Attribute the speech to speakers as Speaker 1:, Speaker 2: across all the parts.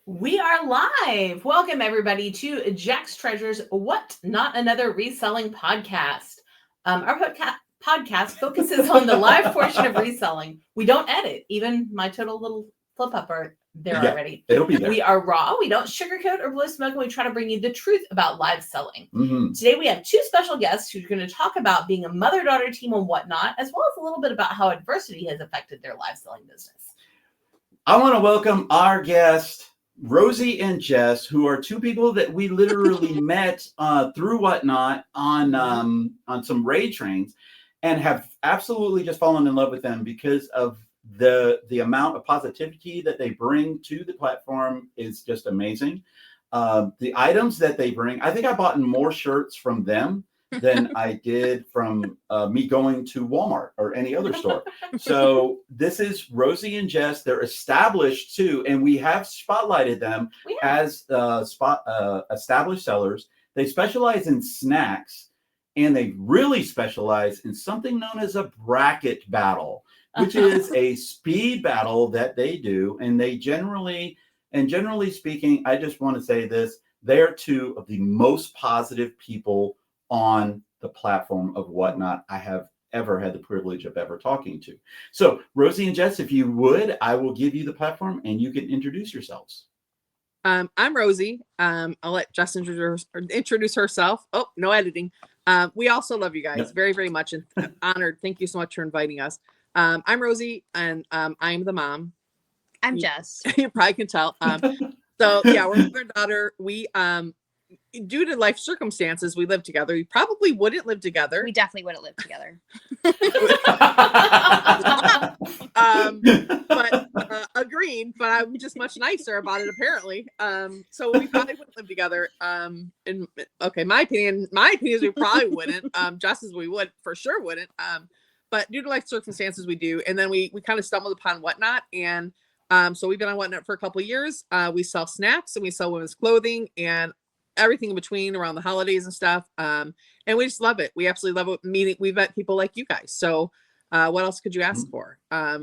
Speaker 1: We are live. Welcome, everybody, to Jack's Treasures What Not Another Reselling Podcast. Our podcast focuses on the live portion of reselling. We don't edit, even my total little flip up are there already.
Speaker 2: It'll be there.
Speaker 1: We are raw. We don't sugarcoat or blow smoke, and we try to bring you the truth about live selling.
Speaker 2: Mm-hmm.
Speaker 1: Today, we have two special guests who are going to talk about being a mother-daughter team on Whatnot, as well as a little bit about how adversity has affected their live selling business.
Speaker 2: I want to welcome our guest, Rosey and Jess, who are two people that we literally met through Whatnot on some raid trains, and have absolutely just fallen in love with them because of the amount of positivity that they bring to the platform is just amazing. The items that they bring, I think I bought more shirts from them than I did from me going to Walmart or any other store. So this is Rosey and Jess. They're established too, and we have spotlighted them as established sellers. They specialize in snacks, and they really specialize in something known as a bracket battle, which is a speed battle that they do. And they generally speaking, I just want to say this, they are two of the most positive people on the platform of Whatnot I have ever had the privilege of ever talking to. So Rosey and Jess, if you would, I will give you the platform and you can introduce yourselves.
Speaker 3: I'm Rosey. I'll let Jess introduce herself. Oh, no editing. We also love you guys very, very much, and honored. Thank you so much for inviting us. I'm Rosey, and I'm the mom.
Speaker 4: I'm Jess.
Speaker 3: You probably can tell. So yeah, we're mother and daughter. We due to life circumstances, we live together. We probably wouldn't live together.
Speaker 4: We definitely wouldn't live together.
Speaker 3: But agreed. But I'm just much nicer about it, apparently. So we probably wouldn't live together. My opinion is we probably wouldn't. Just as we would for sure wouldn't. But due to life circumstances, we do. And then we kind of stumbled upon Whatnot, and so we've been on Whatnot for a couple of years. We sell snacks and we sell women's clothing and everything in between around the holidays and stuff. And we just love it. We absolutely love it. We've met people like you guys. So what else could you ask for?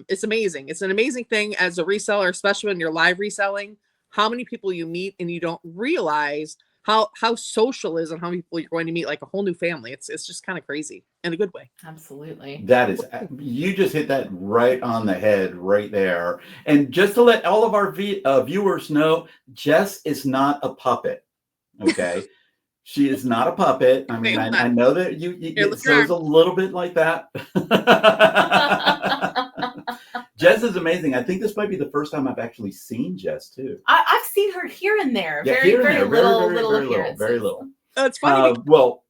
Speaker 3: It's amazing. It's an amazing thing as a reseller, especially when you're live reselling, how many people you meet and you don't realize how social is and how many people you're going to meet, like a whole new family. It's just kind of crazy in a good way.
Speaker 1: Absolutely.
Speaker 2: That is, you just hit that right on the head right there. And just to let all of our viewers know, Jess is not a puppet. Okay. She is not a puppet. I mean, I know that it sounds a little bit like that. Jess is amazing. I think this might be the first time I've actually seen Jess too.
Speaker 1: I've seen her here and there.
Speaker 2: Yeah,
Speaker 1: Very little.
Speaker 3: Oh, it's funny.
Speaker 2: Well,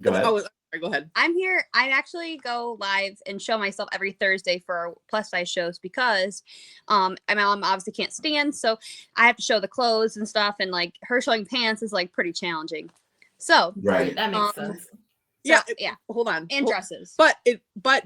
Speaker 2: go ahead.
Speaker 3: Go ahead.
Speaker 4: I'm here. I actually go live and show myself every Thursday for plus size shows because my mom obviously can't stand, so I have to show the clothes and stuff, and like her showing pants is like pretty challenging. So
Speaker 2: right,
Speaker 1: that makes sense.
Speaker 3: Yeah.
Speaker 4: Hold
Speaker 3: on.
Speaker 4: And dresses.
Speaker 3: But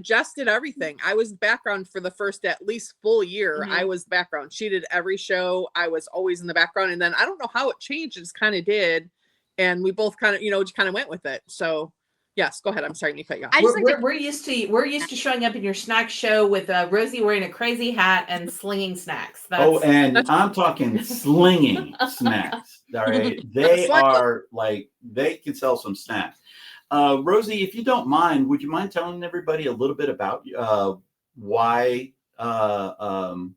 Speaker 3: Jess did everything. I was background for the first at least full year.
Speaker 4: Mm-hmm.
Speaker 3: I was background. She did every show. I was always in the background. And then I don't know how it changed. It just kind of did. And we both kind of, just kind of went with it. So yes, go ahead. I'm sorry to cut you off.
Speaker 1: We're used to showing up in your snack show with Rosey wearing a crazy hat and slinging snacks.
Speaker 2: I'm talking slinging snacks. All right. They are like, they can sell some snacks. Rosey, if you don't mind, would you mind telling everybody a little bit about why
Speaker 3: sitting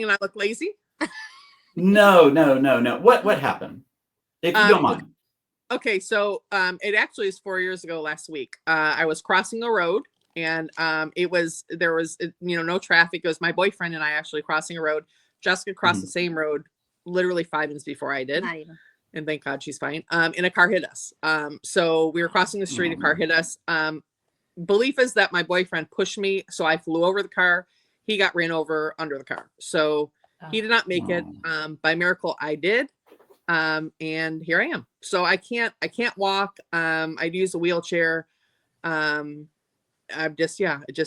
Speaker 3: and I look lazy?
Speaker 2: No. What happened? If you don't mind.
Speaker 3: Okay, so it actually is 4 years ago last week. I was crossing a road, and there was no traffic. It was my boyfriend and I actually crossing a road. Jessica crossed the same road literally 5 minutes before I did.
Speaker 4: Not even. And
Speaker 3: thank God she's fine. And a car hit us. So we were crossing the street, a car hit us. Belief is that my boyfriend pushed me, so I flew over the car. He got ran over under the car. So he did not make it. By miracle, I did. And here I am. So I can't walk. I'd use a wheelchair. I'm just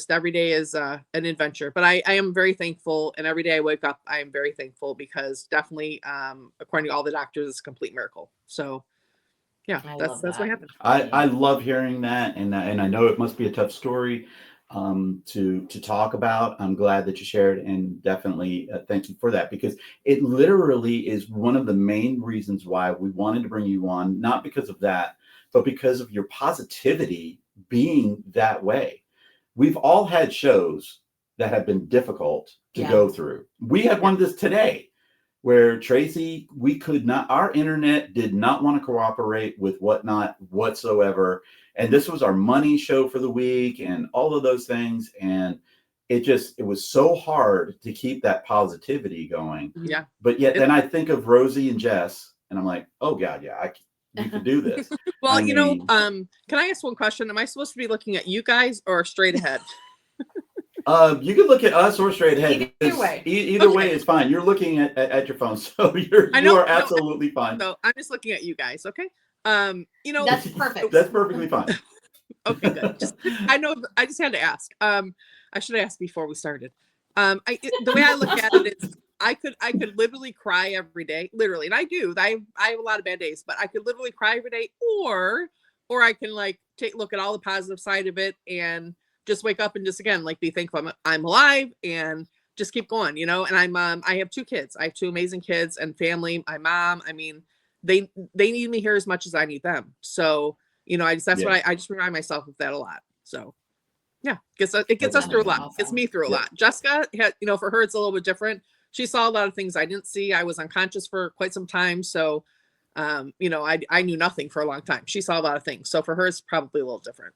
Speaker 3: every day is an adventure, but I am very thankful. And every day I wake up, I am very thankful because definitely, according to all the doctors, it's a complete miracle. So yeah, that's what happened.
Speaker 2: I love hearing that. And I know it must be a tough story. to talk about. I'm glad that you shared, and definitely thank you for that, because it literally is one of the main reasons why we wanted to bring you on, not because of that, but because of your positivity being that way. We've all had shows that have been difficult to go through. We had one this today where Tracy, we could not, our internet did not want to cooperate with Whatnot whatsoever. And this was our money show for the week and all of those things. And it was so hard to keep that positivity going.
Speaker 3: Yeah.
Speaker 2: But yet then I think of Rosey and Jess and I'm like, oh God, yeah, we could do this.
Speaker 3: Well, can I ask one question? Am I supposed to be looking at you guys or straight ahead?
Speaker 2: You can look at us or straight ahead.
Speaker 1: Either way.
Speaker 2: Either way is fine. You're looking at your phone, so you are absolutely fine.
Speaker 3: So I'm just looking at you guys, okay?
Speaker 1: That's perfect.
Speaker 2: That's perfectly fine.
Speaker 3: Okay, good. I know. I just had to ask. I should have asked before we started. The way I look at it is, I could literally cry every day, literally, and I do. I have a lot of bad days, but I could literally cry every day, or I can like look at all the positive side of it and just wake up and just again like be thankful I'm alive and just keep going, And I have 2 kids. I have 2 amazing kids and family. My mom, I mean, they need me here as much as I need them. So what I just remind myself of that a lot. So yeah, it gets us through a lot. Awesome. Gets me through a lot. Jessica had, for her it's a little bit different. She saw a lot of things I didn't see. I was unconscious for quite some time, so I knew nothing for a long time. She saw a lot of things, so for her it's probably a little different.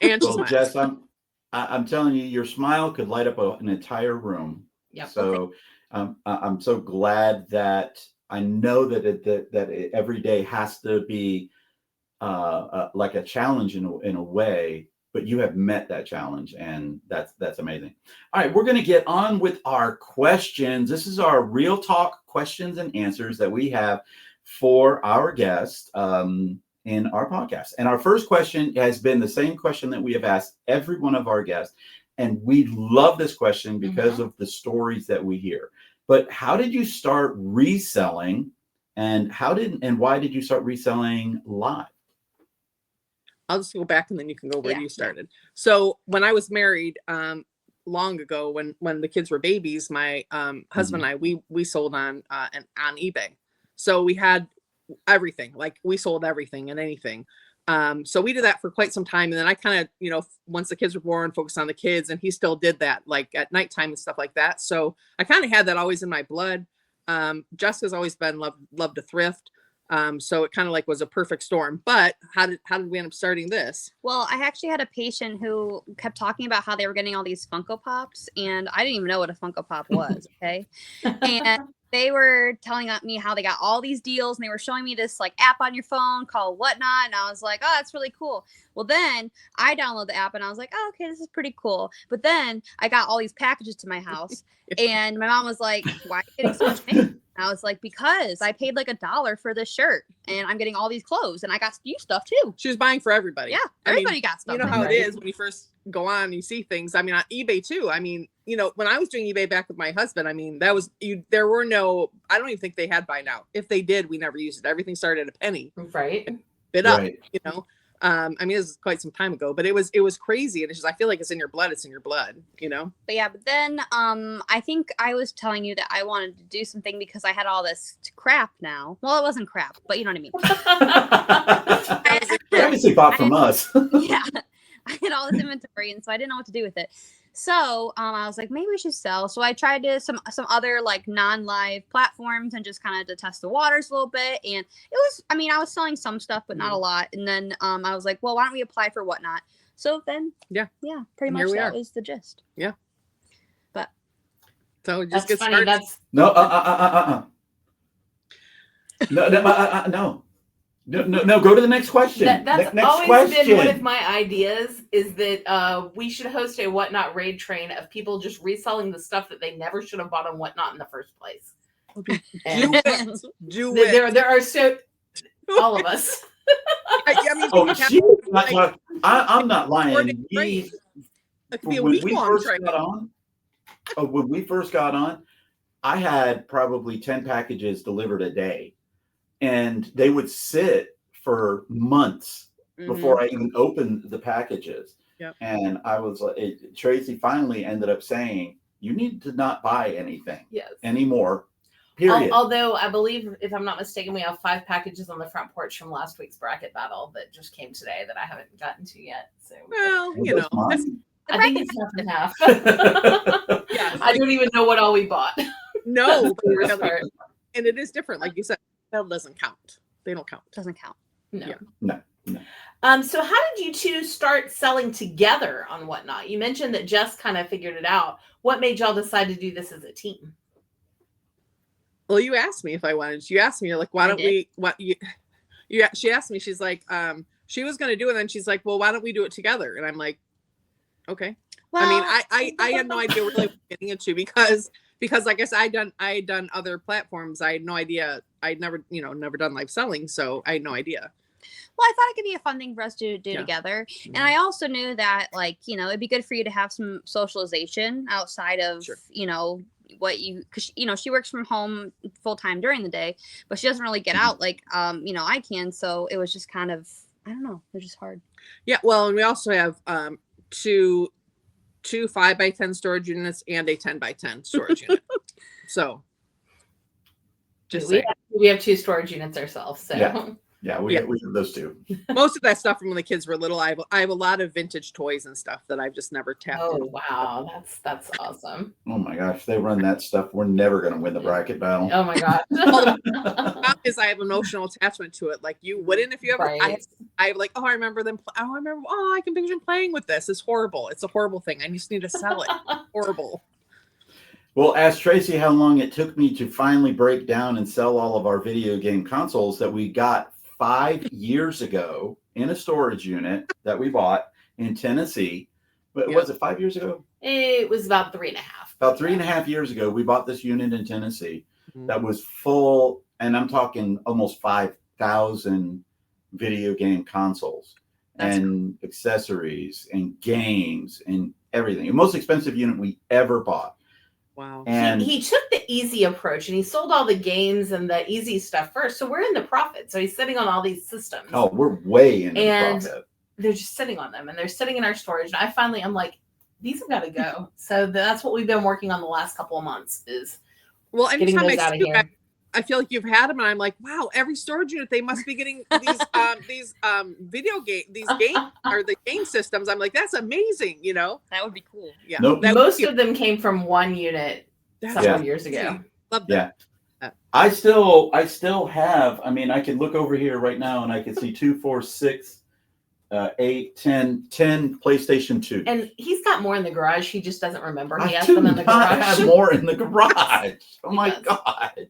Speaker 3: And
Speaker 2: well, Jess, I'm telling you, your smile could light up an entire room.
Speaker 1: Yeah.
Speaker 2: So I'm so glad that I know that it every day has to be like a challenge in a way, but you have met that challenge, and that's amazing. All right, we're going to get on with our questions. This is our real talk questions and answers that we have for our guests in our podcast. And our first question has been the same question that we have asked every one of our guests, and we love this question because of the stories that we hear. But how did you start reselling, and why did you start reselling live?
Speaker 3: I'll just go back and then you can go where you started. So when I was married, long ago, when the kids were babies, my husband and I, we sold on eBay. So we had everything, like we sold everything and anything. So we did that for quite some time. And then I kind of, once the kids were born, focused on the kids, and he still did that like at nighttime and stuff like that. So I kind of had that always in my blood. Jessica's always been loved to thrift. So it kind of like was a perfect storm. But how did we end up starting this?
Speaker 4: Well, I actually had a patient who kept talking about how they were getting all these Funko Pops, and I didn't even know what a Funko Pop was. Okay. And they were telling me how they got all these deals, and they were showing me this like app on your phone called Whatnot. And I was like, oh, that's really cool. Well, then I downloaded the app and I was like, oh, okay, this is pretty cool. But then I got all these packages to my house and my mom was like, why are you getting so much mail? And I was like, because I paid like $1 for this shirt and I'm getting all these clothes and I got you stuff too.
Speaker 3: She was buying for everybody.
Speaker 4: Yeah. Everybody got stuff.
Speaker 3: You know how it is when you first go on and you see things. I mean, on eBay too. I mean, when I was doing eBay back with my husband, I mean, there were no, I don't even think they had buy now. If they did, we never used it. Everything started at a penny.
Speaker 1: Right.
Speaker 3: Bid up, I mean, this is quite some time ago, but it was crazy. And it's just, I feel like it's in your blood. It's in your blood,
Speaker 4: But yeah, but then I think I was telling you that I wanted to do something because I had all this crap now. Well, it wasn't crap, but you know what I mean.
Speaker 2: Obviously bought from us.
Speaker 4: Yeah. I had all this inventory, and so I didn't know what to do with it. So I was like, maybe we should sell. So I tried to some other like non-live platforms and just kind of to test the waters a little bit. And it was, I mean, I was selling some stuff, but not a lot. And then I was like, well, why don't we apply for Whatnot? So then, pretty much that was the gist.
Speaker 3: Yeah.
Speaker 4: But
Speaker 3: so it just
Speaker 1: gets
Speaker 3: started.
Speaker 2: No. No, go to the next question.
Speaker 1: That's
Speaker 2: next
Speaker 1: always
Speaker 2: question.
Speaker 1: been one of my ideas, is that we should host a Whatnot raid train of people just reselling the stuff that they never should have bought on Whatnot in the first place.
Speaker 3: Do it.
Speaker 1: There are so all of us.
Speaker 2: I'm not lying. When we first got on, I had probably 10 packages delivered a day. And they would sit for months before I even opened the packages.
Speaker 3: Yep.
Speaker 2: And I was like, Tracy finally ended up saying, you need to not buy anything
Speaker 1: Yes.
Speaker 2: anymore. Period.
Speaker 1: Although I believe, if I'm not mistaken, we have 5 packages on the front porch from last week's bracket battle that just came today that I haven't gotten to yet. So
Speaker 3: Well, you know,
Speaker 1: I think it's half and half.
Speaker 3: yeah,
Speaker 1: I don't even know what all we bought.
Speaker 3: no,
Speaker 1: For the most part.
Speaker 3: and it is different. Like you said, that doesn't count. They don't count.
Speaker 4: Doesn't count.
Speaker 1: No.
Speaker 3: Yeah.
Speaker 2: No.
Speaker 1: So how did you two start selling together on Whatnot? You mentioned that Jess kind of figured it out. What made y'all decide to do this as a team?
Speaker 3: Well, you asked me if I wanted. You asked me, you're like, why don't we? What you? She asked me. She's like, she was going to do it, and then she's like, well, why don't we do it together? And I'm like, okay.
Speaker 4: Well,
Speaker 3: I mean, I had no idea really what getting into because like I said, I had done other platforms. I had no idea. I'd never done live selling, so I had no idea.
Speaker 4: Well, I thought it could be a fun thing for us to do together.
Speaker 3: Mm-hmm.
Speaker 4: And I also knew that, like, it'd be good for you to have some socialization outside of, what you, because, she works from home full time during the day, but she doesn't really get out like, I can. So it was just kind of, I don't know, it was just hard. Yeah.
Speaker 3: Well, and we also have two 5x10 storage units and a 10x10 storage unit. So just
Speaker 1: we have 2 storage units ourselves. So
Speaker 2: Yeah, we have those two.
Speaker 3: Most of that stuff from when the kids were little. I have a lot of vintage toys and stuff that I've just never tapped into.
Speaker 1: Wow, that's awesome.
Speaker 2: Oh my gosh, they run that stuff. We're never going to win the bracket battle.
Speaker 1: Oh my god.
Speaker 3: The problem is I have emotional attachment to it. Like you wouldn't if you ever.
Speaker 1: Right.
Speaker 3: I like. Oh, I remember them. Oh, I can picture them playing with this. It's horrible. It's a horrible thing. I just need to sell it. Horrible.
Speaker 2: Well, ask Tracy how long it took me to finally break down and sell all of our video game consoles that we got 5 years ago in a storage unit that we bought in Tennessee. But was it 5 years ago?
Speaker 1: It was about 3.5.
Speaker 2: About 3.5 years ago, we bought this unit in Tennessee that was full, and I'm talking almost 5,000 video game consoles and accessories and games and everything. The most expensive unit we ever bought.
Speaker 3: Wow.
Speaker 2: And
Speaker 1: he took the easy approach and he sold all the games and the easy stuff first. So we're in the profit. So he's sitting on all these systems.
Speaker 2: Oh, we're way in the profit.
Speaker 1: They're just sitting on them and they're sitting in our storage. And I'm like, these have got to go. So that's what we've been working on the last couple of months is
Speaker 3: anytime
Speaker 1: getting those out of here.
Speaker 3: I feel like you've had them and I'm like, wow, every storage unit, they must be getting these video game, these game or the game systems. I'm like, that's amazing.
Speaker 4: That would be cool.
Speaker 3: Yeah.
Speaker 2: Nope.
Speaker 1: Most of them came from one unit several years ago.
Speaker 3: Love that.
Speaker 2: Yeah. I still have, I mean, I can look over here right now and I can see 2, 4, 6, 8, 10 PlayStation 2.
Speaker 1: And he's got more in the garage. He just doesn't remember. He
Speaker 2: I
Speaker 1: has
Speaker 2: do
Speaker 1: them in the
Speaker 2: not
Speaker 1: garage.
Speaker 2: have more in the garage. Oh my God.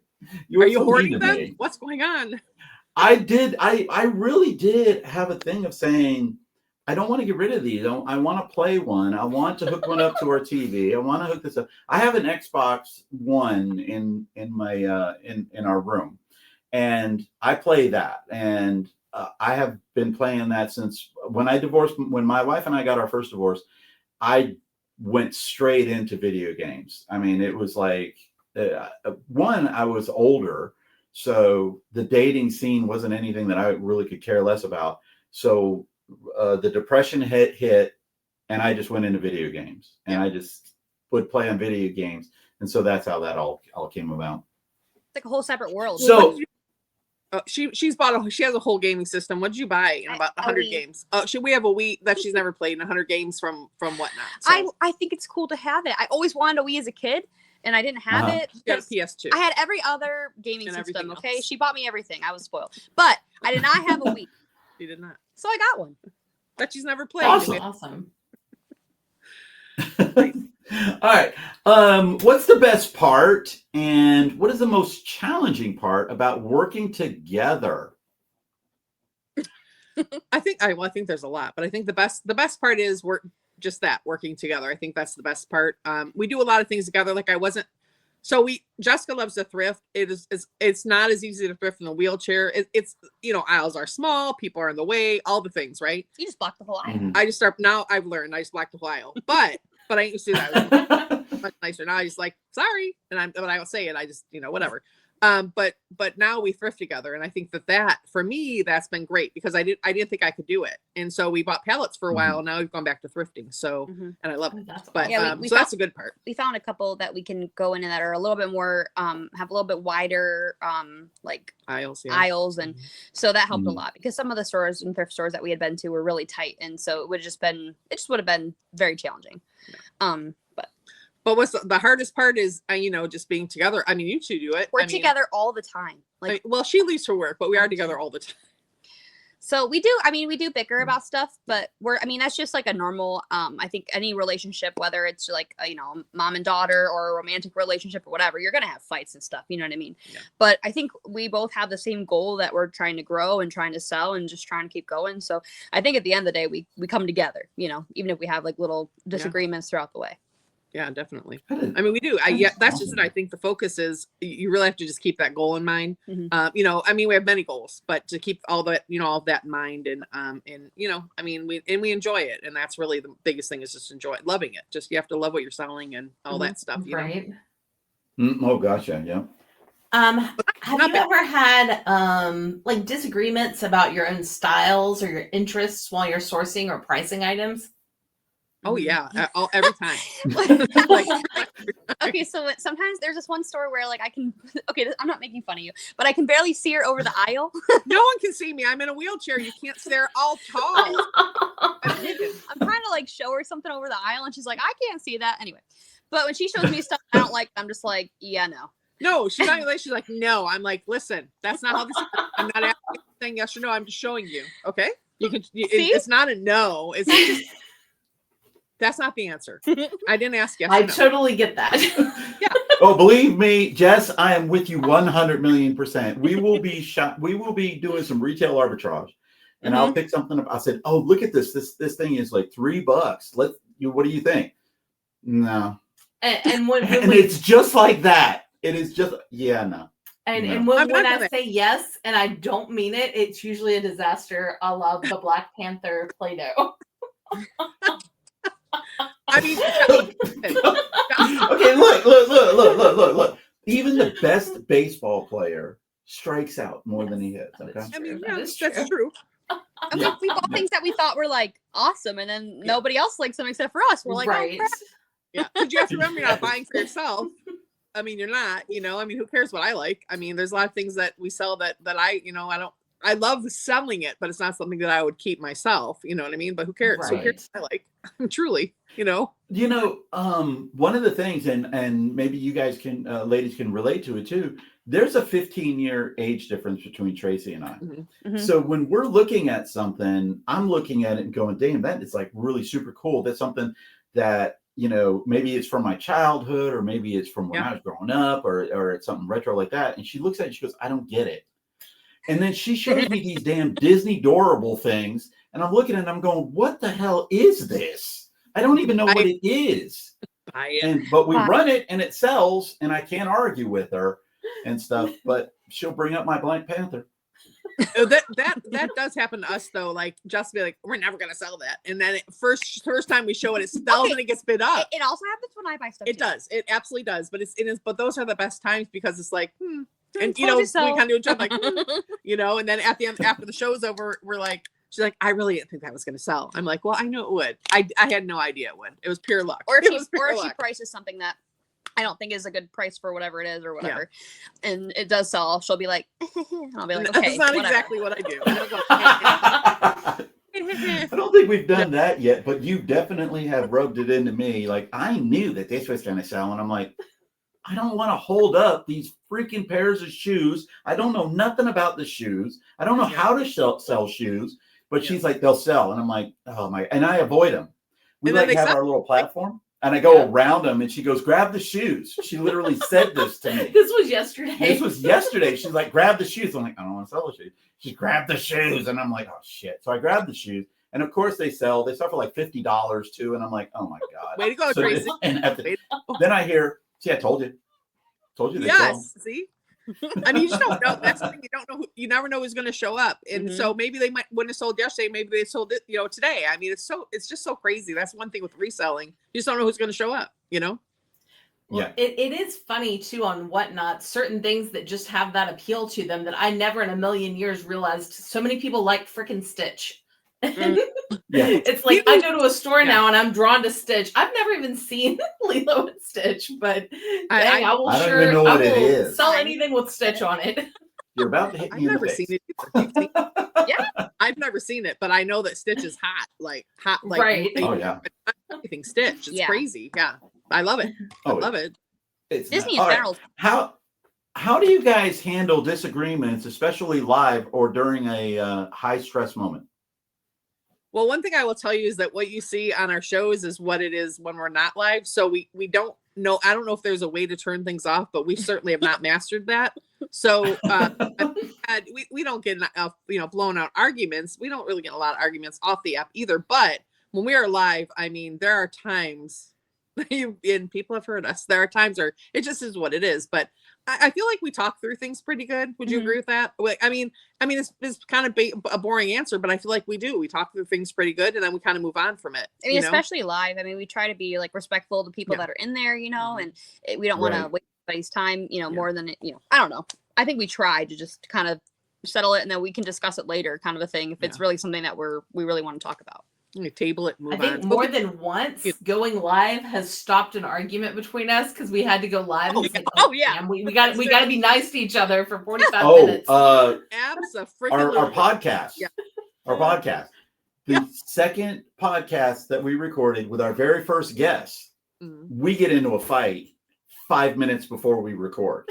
Speaker 3: Are you
Speaker 2: so
Speaker 3: hoarding
Speaker 2: mean to
Speaker 3: them?
Speaker 2: me.
Speaker 3: What's going on?
Speaker 2: I really did have a thing of saying, I don't want to get rid of these. I want to play one. I want to hook one up to our TV. I want to hook this up. I have an Xbox One in my in our room, and I play that. And I have been playing that since when my wife and I got our first divorce. I went straight into video games. I mean, it was like one, I was older, so the dating scene wasn't anything that I really could care less about. So the depression hit, and I just went into video games, and I just would play on video games, and so that's how that all came about.
Speaker 4: It's like a whole separate world.
Speaker 2: So
Speaker 3: she has a whole gaming system. What did you buy in about 100 games? We have a Wii that she's never played in 100 games from Whatnot. So.
Speaker 4: I think it's cool to have it. I always wanted a Wii as a kid. And I didn't have it.
Speaker 3: She got a PS2.
Speaker 4: I had every other gaming system. Okay, she bought me everything. I was spoiled, but I did not have a Wii.
Speaker 3: She did not.
Speaker 4: So I got one.
Speaker 3: That she's never played.
Speaker 1: Awesome.
Speaker 2: All right. What's the best part, and what is the most challenging part about working together?
Speaker 3: I think there's a lot, but I think the best part is working together. I think that's the best part. We do a lot of things together. Like Jessica loves to thrift. It's not as easy to thrift in a wheelchair. It's aisles are small, people are in the way, all the things, right?
Speaker 4: You just block the whole aisle.
Speaker 2: Mm-hmm.
Speaker 3: Now I've learned I just block the whole aisle. But I used to do that. Much nicer. Now I just like, sorry. But I don't say it. I just, whatever. But now we thrift together, and I think that for me, that's been great because I didn't think I could do it, and so we bought pallets for a while. And now we've gone back to thrifting, so and I love it.
Speaker 1: That's
Speaker 3: But
Speaker 1: awesome.
Speaker 4: Yeah,
Speaker 3: so that's a good part.
Speaker 4: We found a couple that we can go in that are a little bit more have a little bit wider like
Speaker 3: Aisles,
Speaker 4: and so that helped a
Speaker 2: Mhm.
Speaker 4: lot because some of the stores and thrift stores that we had been to were really tight, and so it just would have been very challenging.
Speaker 3: But what's the hardest part is, just being together. I mean, you two do it.
Speaker 4: We're together all the time. Like,
Speaker 3: well, she leaves for work, but we are together all the time.
Speaker 4: so we do bicker about stuff, but that's just like a normal, I think any relationship, whether it's like, mom and daughter or a romantic relationship or whatever, you're going to have fights and stuff. You know what I mean?
Speaker 3: Yeah.
Speaker 4: But I think we both have the same goal that we're trying to grow and trying to sell and just trying to keep going. So I think at the end of the day, we come together, even if we have like little disagreements throughout the way.
Speaker 3: Yeah, definitely.
Speaker 2: I didn't-
Speaker 3: I mean, we do.
Speaker 2: That's
Speaker 3: That's just it.
Speaker 2: awesome.
Speaker 3: I think the focus is you really have to just keep that goal in mind.
Speaker 4: Mhm.
Speaker 3: We have many goals, but to keep all that, all of that in mind, and we enjoy it, and that's really the biggest thing is just enjoy it, loving it. Just you have to love what you're selling and all that stuff.
Speaker 1: Right.
Speaker 2: Oh, gotcha. Yeah.
Speaker 1: Have you ever had like disagreements about your own styles or your interests while you're sourcing or pricing items?
Speaker 3: Oh yeah, every time.
Speaker 4: Okay, so sometimes there's this one store where like I'm not making fun of you, but I can barely see her over the aisle.
Speaker 3: No one can see me. I'm in a wheelchair. You can't see her all tall.
Speaker 4: I'm trying to like show her something over the aisle, and she's like, I can't see that anyway. But when she shows me stuff I don't like, I'm just like, yeah, no.
Speaker 3: No, she's not like, she's like, no. I'm like, listen, that's not how this. I'm not asking you saying yes or no. I'm just showing you. Okay, it's not a no. It's just. That's not the answer. I didn't ask yes.
Speaker 1: I
Speaker 3: or no.
Speaker 1: totally get that.
Speaker 3: Yeah.
Speaker 2: Oh, believe me, Jess, I am with you 100,000,000%. We will be shot. We will be doing some retail arbitrage, and I'll pick something up. I said, "Oh, look at this! This thing is like $3. What do you think?" No.
Speaker 1: And when
Speaker 2: It's just like that. It is just no.
Speaker 1: And when I say yes and I don't mean it, it's usually a disaster. I love the Black Panther Play-Doh.
Speaker 3: I mean,
Speaker 2: okay, look. Even the best baseball player strikes out more than he hits. Okay.
Speaker 3: I mean,
Speaker 1: That
Speaker 3: that's
Speaker 1: is
Speaker 3: true.
Speaker 4: And we bought things that we thought were like awesome, and then nobody else likes them except for us. We're like,
Speaker 1: right.
Speaker 4: oh, crap.
Speaker 3: Yeah, because you have to remember you're not buying for yourself. I mean, you're not. I mean, who cares what I like? I mean, there's a lot of things that we sell that I don't. I love selling it, but it's not something that I would keep myself. You know what I mean? But who cares?
Speaker 1: Right.
Speaker 3: Who cares what I like? Truly,
Speaker 2: one of the things, and maybe you guys can, ladies can relate to it too. There's a 15-year age difference between Tracy and I.
Speaker 3: Mm-hmm.
Speaker 2: So when we're looking at something, I'm looking at it and going, damn, that is like really super cool. That's something that, maybe it's from my childhood, or maybe it's from when I was growing up, or it's something retro like that. And she looks at it and she goes, I don't get it. And then she shows me these damn Disney Dorable things. And I'm looking at it and I'm going, what the hell is this? I don't even know what it is. But we run it and it sells, and I can't argue with her and stuff, but she'll bring up my Black Panther.
Speaker 3: That does happen to us though. Like, just be like, we're never gonna sell that, and then first time we show it sells and it gets bid up.
Speaker 4: It also happens when I buy stuff.
Speaker 3: It does. It absolutely does. But but those are the best times because it's like, and we
Speaker 4: Told you so.
Speaker 3: kind of do each other like, and then at the end after the show's over, we're like, she's like, I really didn't think that was gonna sell. I'm like, well, I knew it would. I had no idea it would. It was pure luck.
Speaker 4: Or if she prices something that I don't think is a good price for whatever it is or whatever, and it does sell, she'll be like, I'll be like, okay,
Speaker 3: that's not
Speaker 4: whatever.
Speaker 3: exactly what I do.
Speaker 2: I don't think we've done that yet, but you definitely have rubbed it into me. Like, I knew that this was going to sell, and I'm like, I don't want to hold up these freaking pairs of shoes. I don't know nothing about the shoes. I don't know how to sell shoes, but she's like, they'll sell. And I'm like, oh my, and I avoid them. We like have our little platform. And I go around them, and she goes, grab the shoes. She literally said this to me.
Speaker 1: This was yesterday.
Speaker 2: She's like, grab the shoes. I'm like, I don't want to sell the shoes. She grabbed the shoes. And I'm like, oh, shit. So I grabbed the shoes. And, of course, they sell. They sell for like $50, too. And I'm like, oh, my God.
Speaker 3: Way to go, Tracy.
Speaker 2: Then I hear, see, I told you. Told you they sell.
Speaker 3: See? I mean, you just don't know. That's the thing. You don't know. You never know who's going to show up. And so maybe they wouldn't have sold yesterday. Maybe they sold it, today. I mean, it's just so crazy. That's one thing with reselling. You just don't know who's going to show up,
Speaker 2: Yeah.
Speaker 1: It is funny too on Whatnot, certain things that just have that appeal to them that I never in a million years realized so many people like freaking Stitch.
Speaker 3: Mm.
Speaker 2: Yeah.
Speaker 1: It's like I go to a store
Speaker 3: Yeah.
Speaker 1: now and I'm drawn to Stitch. I've never even seen Lilo and Stitch, but dang, I will
Speaker 2: I don't
Speaker 1: sure
Speaker 2: even know what it is.
Speaker 1: sell anything with Stitch on it.
Speaker 2: You're about to hit
Speaker 3: I've
Speaker 2: me in the
Speaker 3: never
Speaker 2: face.
Speaker 3: seen it either. You've seen it?
Speaker 4: Yeah.
Speaker 3: I've never seen it, but I know that Stitch is hot, like
Speaker 1: Right.
Speaker 2: Oh yeah.
Speaker 3: anything Stitch. It's
Speaker 4: Yeah.
Speaker 3: crazy. Yeah, I love it. I
Speaker 2: Oh,
Speaker 3: love it.
Speaker 2: it's
Speaker 4: Disney in
Speaker 2: all right.
Speaker 4: general.
Speaker 2: How do you guys handle disagreements, especially live or during a high stress moment?
Speaker 3: Well, one thing I will tell you is that what you see on our shows is what it is when we're not live. So we don't know. I don't know if there's a way to turn things off, but we certainly have not mastered that. So we don't get blown out arguments. We don't really get a lot of arguments off the app either. But when we are live, I mean, there are times, and people have heard us. There are times where it just is what it is. But I feel like we talk through things pretty good. Would you agree with that? I mean, it's kind of a boring answer, but I feel like we do. We talk through things pretty good, and then we kind of move on from it.
Speaker 4: I mean, especially live. I mean, we try to be like respectful to people that are in there, and we don't want to waste anybody's time, more than I don't know. I think we try to just kind of settle it, and then we can discuss it later, kind of a thing. If it's really something that we really want to talk about.
Speaker 3: You table it. Move
Speaker 1: I think
Speaker 3: on.
Speaker 1: more than once going live has stopped an argument between us because we had to go live. And damn, we got to be nice to each other for 45 minutes.
Speaker 2: Our
Speaker 3: Absolutely.
Speaker 2: podcast.
Speaker 3: Yeah.
Speaker 2: Our podcast. The second podcast that we recorded with our very first guest, we get into a fight 5 minutes before we record.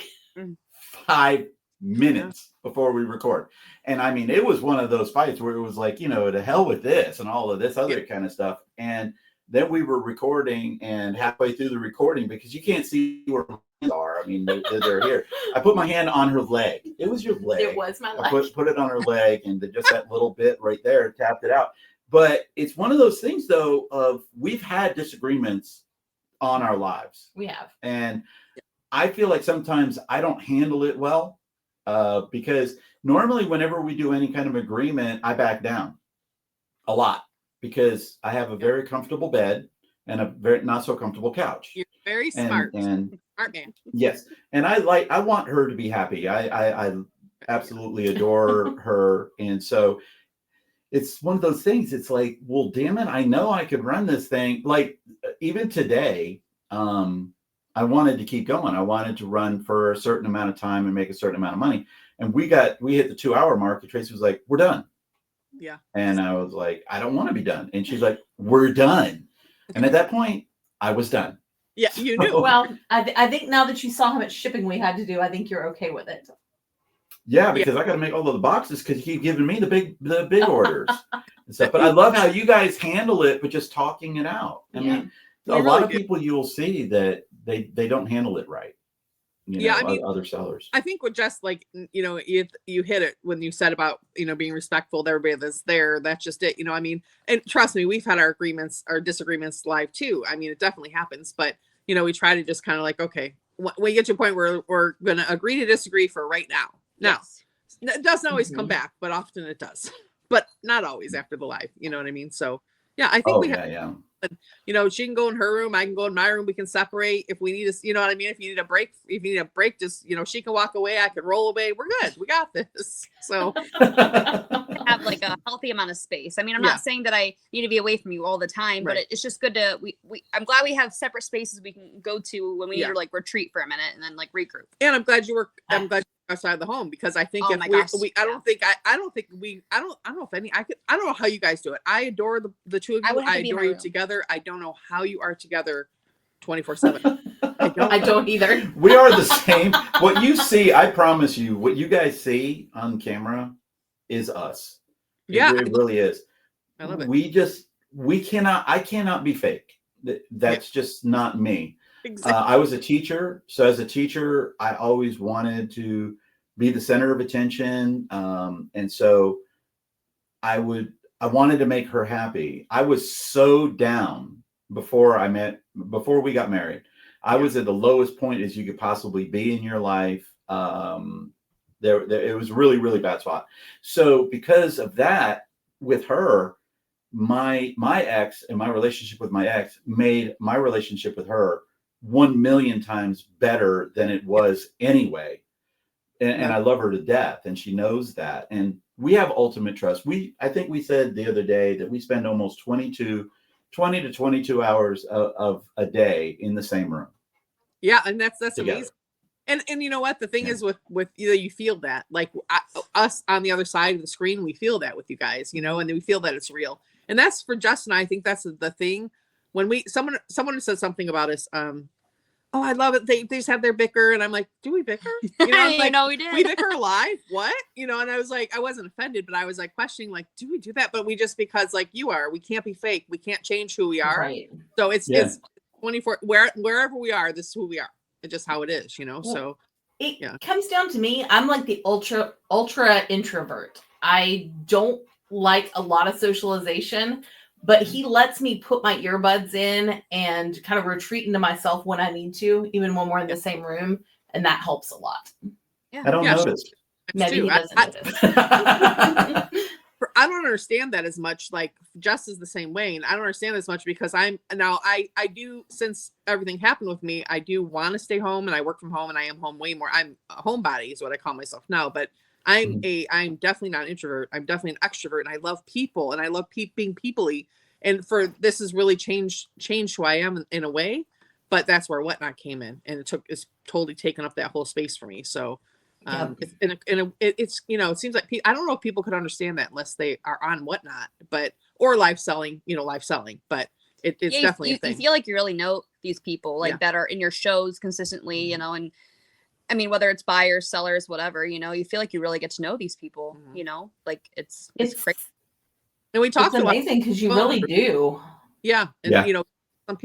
Speaker 2: 5 minutes before we record. And I mean, it was one of those fights where it was like, to hell with this and all of this other kind of stuff. And then we were recording, and halfway through the recording, because you can't see where my hands are. I mean, they're here. I put my hand on her leg. It was your leg.
Speaker 1: It was my leg.
Speaker 2: I put it on her leg, and just that little bit right there tapped it out. But it's one of those things, though, of we've had disagreements on our lives.
Speaker 1: We have.
Speaker 2: And I feel like sometimes I don't handle it well. Because normally whenever we do any kind of agreement, I back down a lot because I have a very comfortable bed and a very not so comfortable couch.
Speaker 3: You're very smart.
Speaker 2: And
Speaker 3: smart man.
Speaker 2: Yes. And I want her to be happy. I absolutely adore her. And so it's one of those things. It's like, well, damn it. I know I could run this thing. Like even today, I wanted to keep going. I wanted to run for a certain amount of time and make a certain amount of money. And we hit the 2-hour mark. And Tracy was like, we're done.
Speaker 3: Yeah.
Speaker 2: And I was like, I don't want to be done. And she's like, we're done. And at that point, I was done.
Speaker 3: Yeah, you knew.
Speaker 1: Well, I think now that you saw how much shipping we had to do, I think you're okay with it.
Speaker 2: Yeah, because I got to make all of the boxes because you keep giving me the big orders and stuff. But I love how you guys handle it, but just talking it out. I mean, a lot of people you'll see that they don't handle it right. Other sellers. I
Speaker 3: think with just like, you hit it when you said about, being respectful to everybody that's there. That's just it. I mean, and trust me, we've had our disagreements live too. I mean, it definitely happens, but, we try to just kind of like, okay, we get to a point where we're going to agree to disagree for right now. Now, it doesn't always come back, but often it does, but not always after the live. You know what I mean? So yeah, I think she can go in her room. I can go in my room. We can separate if we need to, you know what I mean? If you need a break, just, she can walk away. I can roll away. We're good. We got this. So
Speaker 4: have like a healthy amount of space. I mean, I'm not saying that I need to be away from you all the time, but it's just good to, I'm glad we have separate spaces we can go to when we need to like retreat for a minute and then like regroup.
Speaker 3: And I'm glad you're outside the home because I think I don't know how you guys do it. I adore the two of you. I adore you together. I don't know how you are together 24/7.
Speaker 1: I don't either.
Speaker 2: We are the same. What you see, I promise you, what you guys see on camera is us. It really is.
Speaker 3: I love it.
Speaker 2: I cannot be fake. That's just not me.
Speaker 3: Exactly.
Speaker 2: I was a teacher. So as a teacher, I always wanted to be the center of attention. And so I wanted to make her happy. I was so down before we got married. I was at the lowest point as you could possibly be in your life. It was really, really bad spot. So because of that, with her, my ex and my relationship with my ex made my relationship with her 1,000,000 times better than it was anyway. And I love her to death, and she knows that. And we have ultimate trust. I think we said the other day that we spend almost 20 to 22 hours of a day in the same room.
Speaker 3: Yeah, and that's
Speaker 2: together.
Speaker 3: amazing. And you know what? The thing is with you feel that, like us on the other side of the screen, we feel that with you guys, and we feel that it's real. And that's for Justin. I think that's the thing. When someone said something about us, oh, I love it. They just have their bicker, and I'm like, do we bicker? I'm like,
Speaker 4: we did.
Speaker 3: We bicker live? What? And I was like, I wasn't offended, but I was like questioning, like, do we do that? But we just, because like you are, we can't be fake. We can't change who we are.
Speaker 1: Right.
Speaker 3: So it's 24 wherever we are. This is who we are. It's just how it is,
Speaker 1: Well,
Speaker 3: so
Speaker 1: it comes down to me. I'm like the ultra introvert. I don't like a lot of socialization, but he lets me put my earbuds in and kind of retreat into myself when I need to, even when we're in the same room, and that helps a lot.
Speaker 4: Yeah.
Speaker 2: I don't notice.
Speaker 1: Maybe he doesn't notice.
Speaker 3: I don't understand that as much. Like Jess is the same way, and I don't understand as much because I do, since everything happened with me, I do want to stay home, and I work from home, and I am home way more. I'm a homebody is what I call myself now, but I'm definitely not an introvert. I'm definitely an extrovert, and I love people, and I love being people-y. And this has really changed who I am in a way, but that's where Whatnot came in, and it's totally taken up that whole space for me. So it's it seems like I don't know if people could understand that unless they are on Whatnot, or live selling, but it's definitely a thing.
Speaker 4: You feel like you really know these people that are in your shows consistently, and I mean, whether it's buyers, sellers, whatever, you feel like you really get to know these people, like it's great.
Speaker 3: And we talked
Speaker 1: about amazing because you really do.
Speaker 3: Yeah. And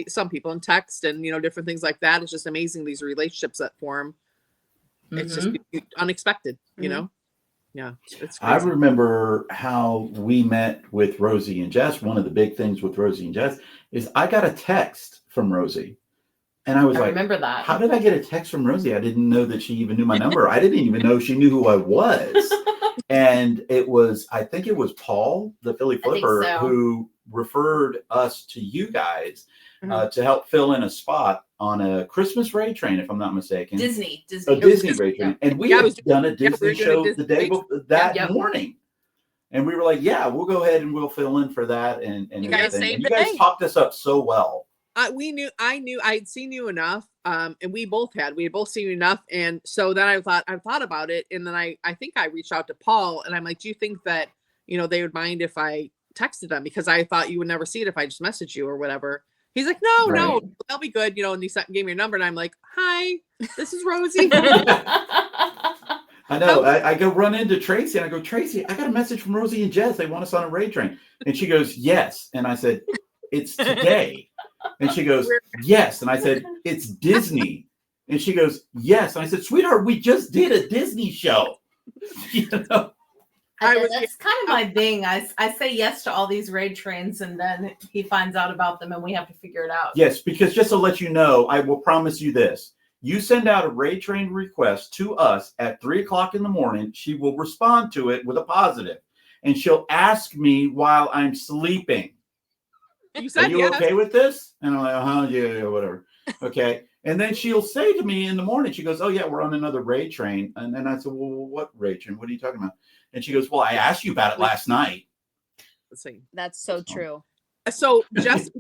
Speaker 3: some people in text and different things like that. It's just amazing, these relationships that form. It's just unexpected, Yeah, it's crazy.
Speaker 2: I remember how we met with Rosey and Jess. One of the big things with Rosey and Jess is I got a text from Rosey. And I was like,
Speaker 1: remember that.
Speaker 2: How did I get a text from Rosey? I didn't know that she even knew my number. I didn't even know she knew who I was. And I think it was Paul, the Philly Flipper, who referred us to you guys to help fill in a spot on a Christmas raid train, if I'm not mistaken.
Speaker 1: Disney
Speaker 2: raid train. And we had done a Disney show the day before that morning. And we were like, yeah, we'll go ahead and we'll fill in for that. And
Speaker 4: you guys
Speaker 2: everything. And you guys talked us up so well.
Speaker 3: I knew I'd seen you enough. And we had both seen you enough. And so then I thought about it. And then I think I reached out to Paul, and I'm like, do you think that, they would mind if I texted them? Because I thought you would never see it if I just messaged you or whatever. He's like, no, that'll be good. And he gave me your number, and I'm like, hi, this is Rosey.
Speaker 2: I know. I go run into Tracy, and I go, Tracy, I got a message from Rosey and Jess. They want us on a raid train. And she goes, yes. And I said, it's today. And she goes, yes. And I said, it's Disney. And she goes, yes. And I said, sweetheart, we just did a Disney show.
Speaker 1: That's kind of my thing. I say yes to all these raid trains, and then he finds out about them, and we have to figure it out.
Speaker 2: Yes, because just to let you know, I will promise you this. You send out a raid train request to us at 3:00 in the morning. She will respond to it with a positive, and she'll ask me while I'm sleeping.
Speaker 3: You said,
Speaker 2: are you okay with this? And I'm like, yeah, whatever. Okay. And then she'll say to me in the morning, she goes, oh yeah, we're on another raid train. And then I said, well, what raid train? What are you talking about? And she goes, well, I asked you about it last night.
Speaker 4: That's so true.
Speaker 3: So just,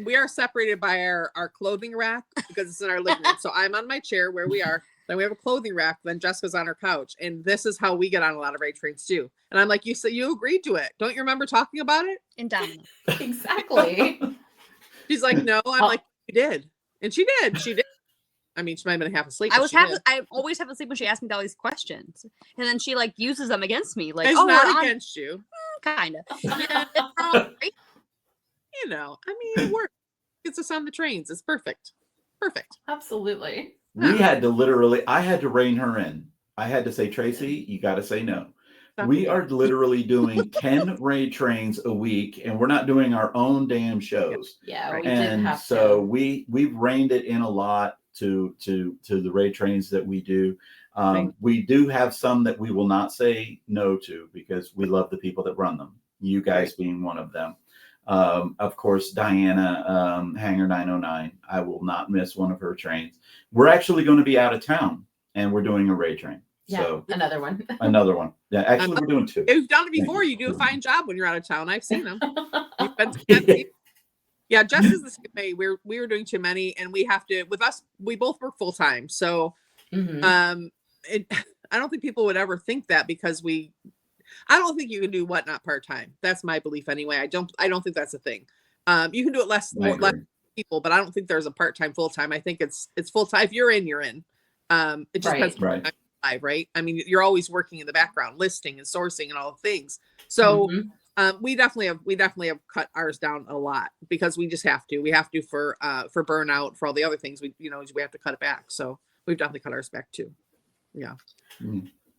Speaker 3: we are separated by our clothing rack because it's in our living room. So I'm on my chair where we are. Then we have a clothing rack. Then Jessica's on her couch. And this is how we get on a lot of raid trains too. And I'm like, you agreed to it. Don't you remember talking about it?
Speaker 4: In Domino.
Speaker 1: Exactly.
Speaker 3: She's like, no. I'm like, you did. And she did. I mean, she might have been half asleep.
Speaker 4: I always have asleep when she asked me all these questions. And then she uses them against me. Like,
Speaker 3: it's not against you.
Speaker 4: Kind of.
Speaker 3: It works. Gets us on the trains. It's perfect.
Speaker 1: Absolutely.
Speaker 2: We had to I had to rein her in. I had to say, Tracy, you got to say no. We are literally doing 10 raid trains a week, and we're not doing our own damn shows.
Speaker 1: Yeah, we
Speaker 2: and
Speaker 1: did have
Speaker 2: so
Speaker 1: to.
Speaker 2: we've reined it in a lot to the raid trains that we do. We do have some that we will not say no to because we love the people that run them. You guys being one of them. Of course, Diana, Hangar 909. I will not miss one of her trains. We're actually going to be out of town, and we're doing a raid train.
Speaker 1: Yeah,
Speaker 2: So
Speaker 1: another one.
Speaker 2: another one. Yeah, actually, we're doing 2.
Speaker 3: If you've done it before, you do a fine job when you're out of town. I've seen them. Yeah, Jess is the same way. We were doing too many, and we have to. With us, we both work full time, so I don't think people would ever think that because I don't think you can do Whatnot part time. That's my belief anyway. I don't think that's a thing. You can do it less people, but I don't think there's a part time full time. I think it's full time. If you're in, you're in. It just depends. Right. I mean, you're always working in the background, listing and sourcing and all the things. So we definitely have cut ours down a lot because we just have to. We have to for burnout, for all the other things. We have to cut it back. So we've definitely cut ours back too. Yeah.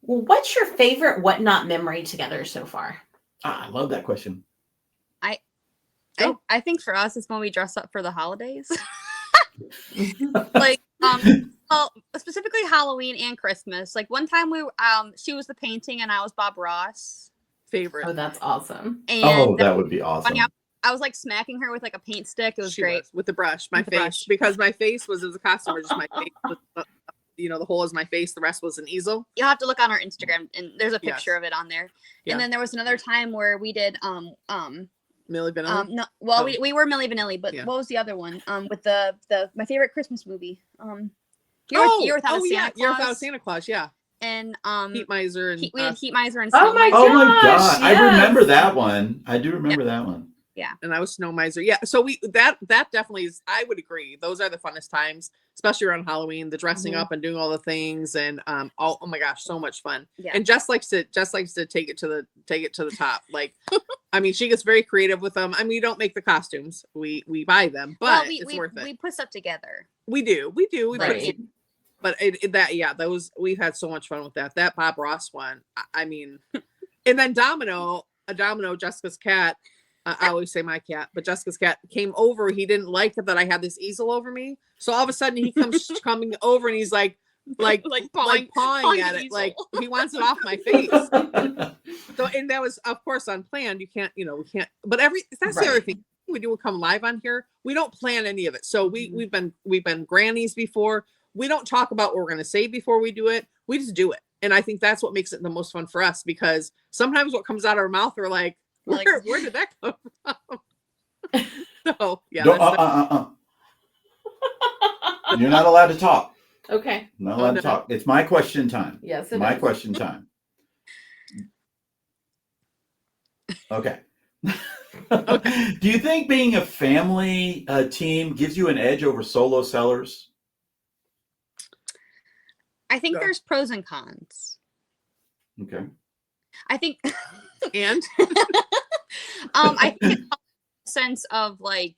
Speaker 1: Well, what's your favorite Whatnot memory together so far?
Speaker 2: I love that question.
Speaker 4: I think for us, it's when we dress up for the holidays. Like, well, specifically Halloween and Christmas. Like one time she was the painting and I was Bob Ross.
Speaker 3: Favorite.
Speaker 1: Oh, that's awesome.
Speaker 2: And that would be awesome.
Speaker 4: I was like smacking her with like a paint stick. It was great.
Speaker 3: With the brush, because my face was as a costume, or just my face. The hole is my face. The rest was an easel.
Speaker 4: You'll have to look on our Instagram, and there's a picture of it on there. Yeah. And then there was another time where we did
Speaker 3: Milli Vanilli.
Speaker 4: No, well, we were Milli Vanilli, but what was the other one? With the my favorite Christmas movie. You're Without a Santa Claus.
Speaker 3: You're Without a Santa Claus. Yeah.
Speaker 4: And
Speaker 3: Heat Miser and
Speaker 4: we had Heat Miser and
Speaker 1: oh my
Speaker 2: god!
Speaker 1: Yes.
Speaker 2: I remember that one. I do remember that one.
Speaker 4: Yeah.
Speaker 3: And I was Snow Miser. Yeah. So that definitely is. I would agree. Those are the funnest times, especially around Halloween. The dressing up and doing all the things, and oh my gosh, so much fun. Yeah. And Jess likes to take it to the top. Like, I mean, she gets very creative with them. I mean, we don't make the costumes. We buy them, but it's worth it.
Speaker 4: We put stuff together.
Speaker 3: We do. We
Speaker 1: right.
Speaker 3: But those we've had so much fun with that. That Bob Ross one. I mean, and then Domino, Jessica's cat. I always say my cat, but Jessica's cat came over. He didn't like it that I had this easel over me. So all of a sudden he comes coming over and he's like pawing at it. Like he wants it off my face. So, and that was of course unplanned. You can't, we can't, but that's the other thing we do. We'll come live on here. We don't plan any of it. So we've been grannies before. We don't talk about what we're going to say before we do it. We just do it. And I think that's what makes it the most fun for us, because sometimes what comes out of our mouth, we're like, where did that come from? So yeah.
Speaker 2: You're not allowed to talk.
Speaker 1: Okay.
Speaker 2: Not allowed to talk. It's my question time.
Speaker 1: Yes.
Speaker 2: My question time. Okay. Do you think being a family team gives you an edge over solo sellers?
Speaker 4: I think there's pros and cons.
Speaker 2: Okay.
Speaker 4: I think
Speaker 3: and
Speaker 4: I think it's a sense of like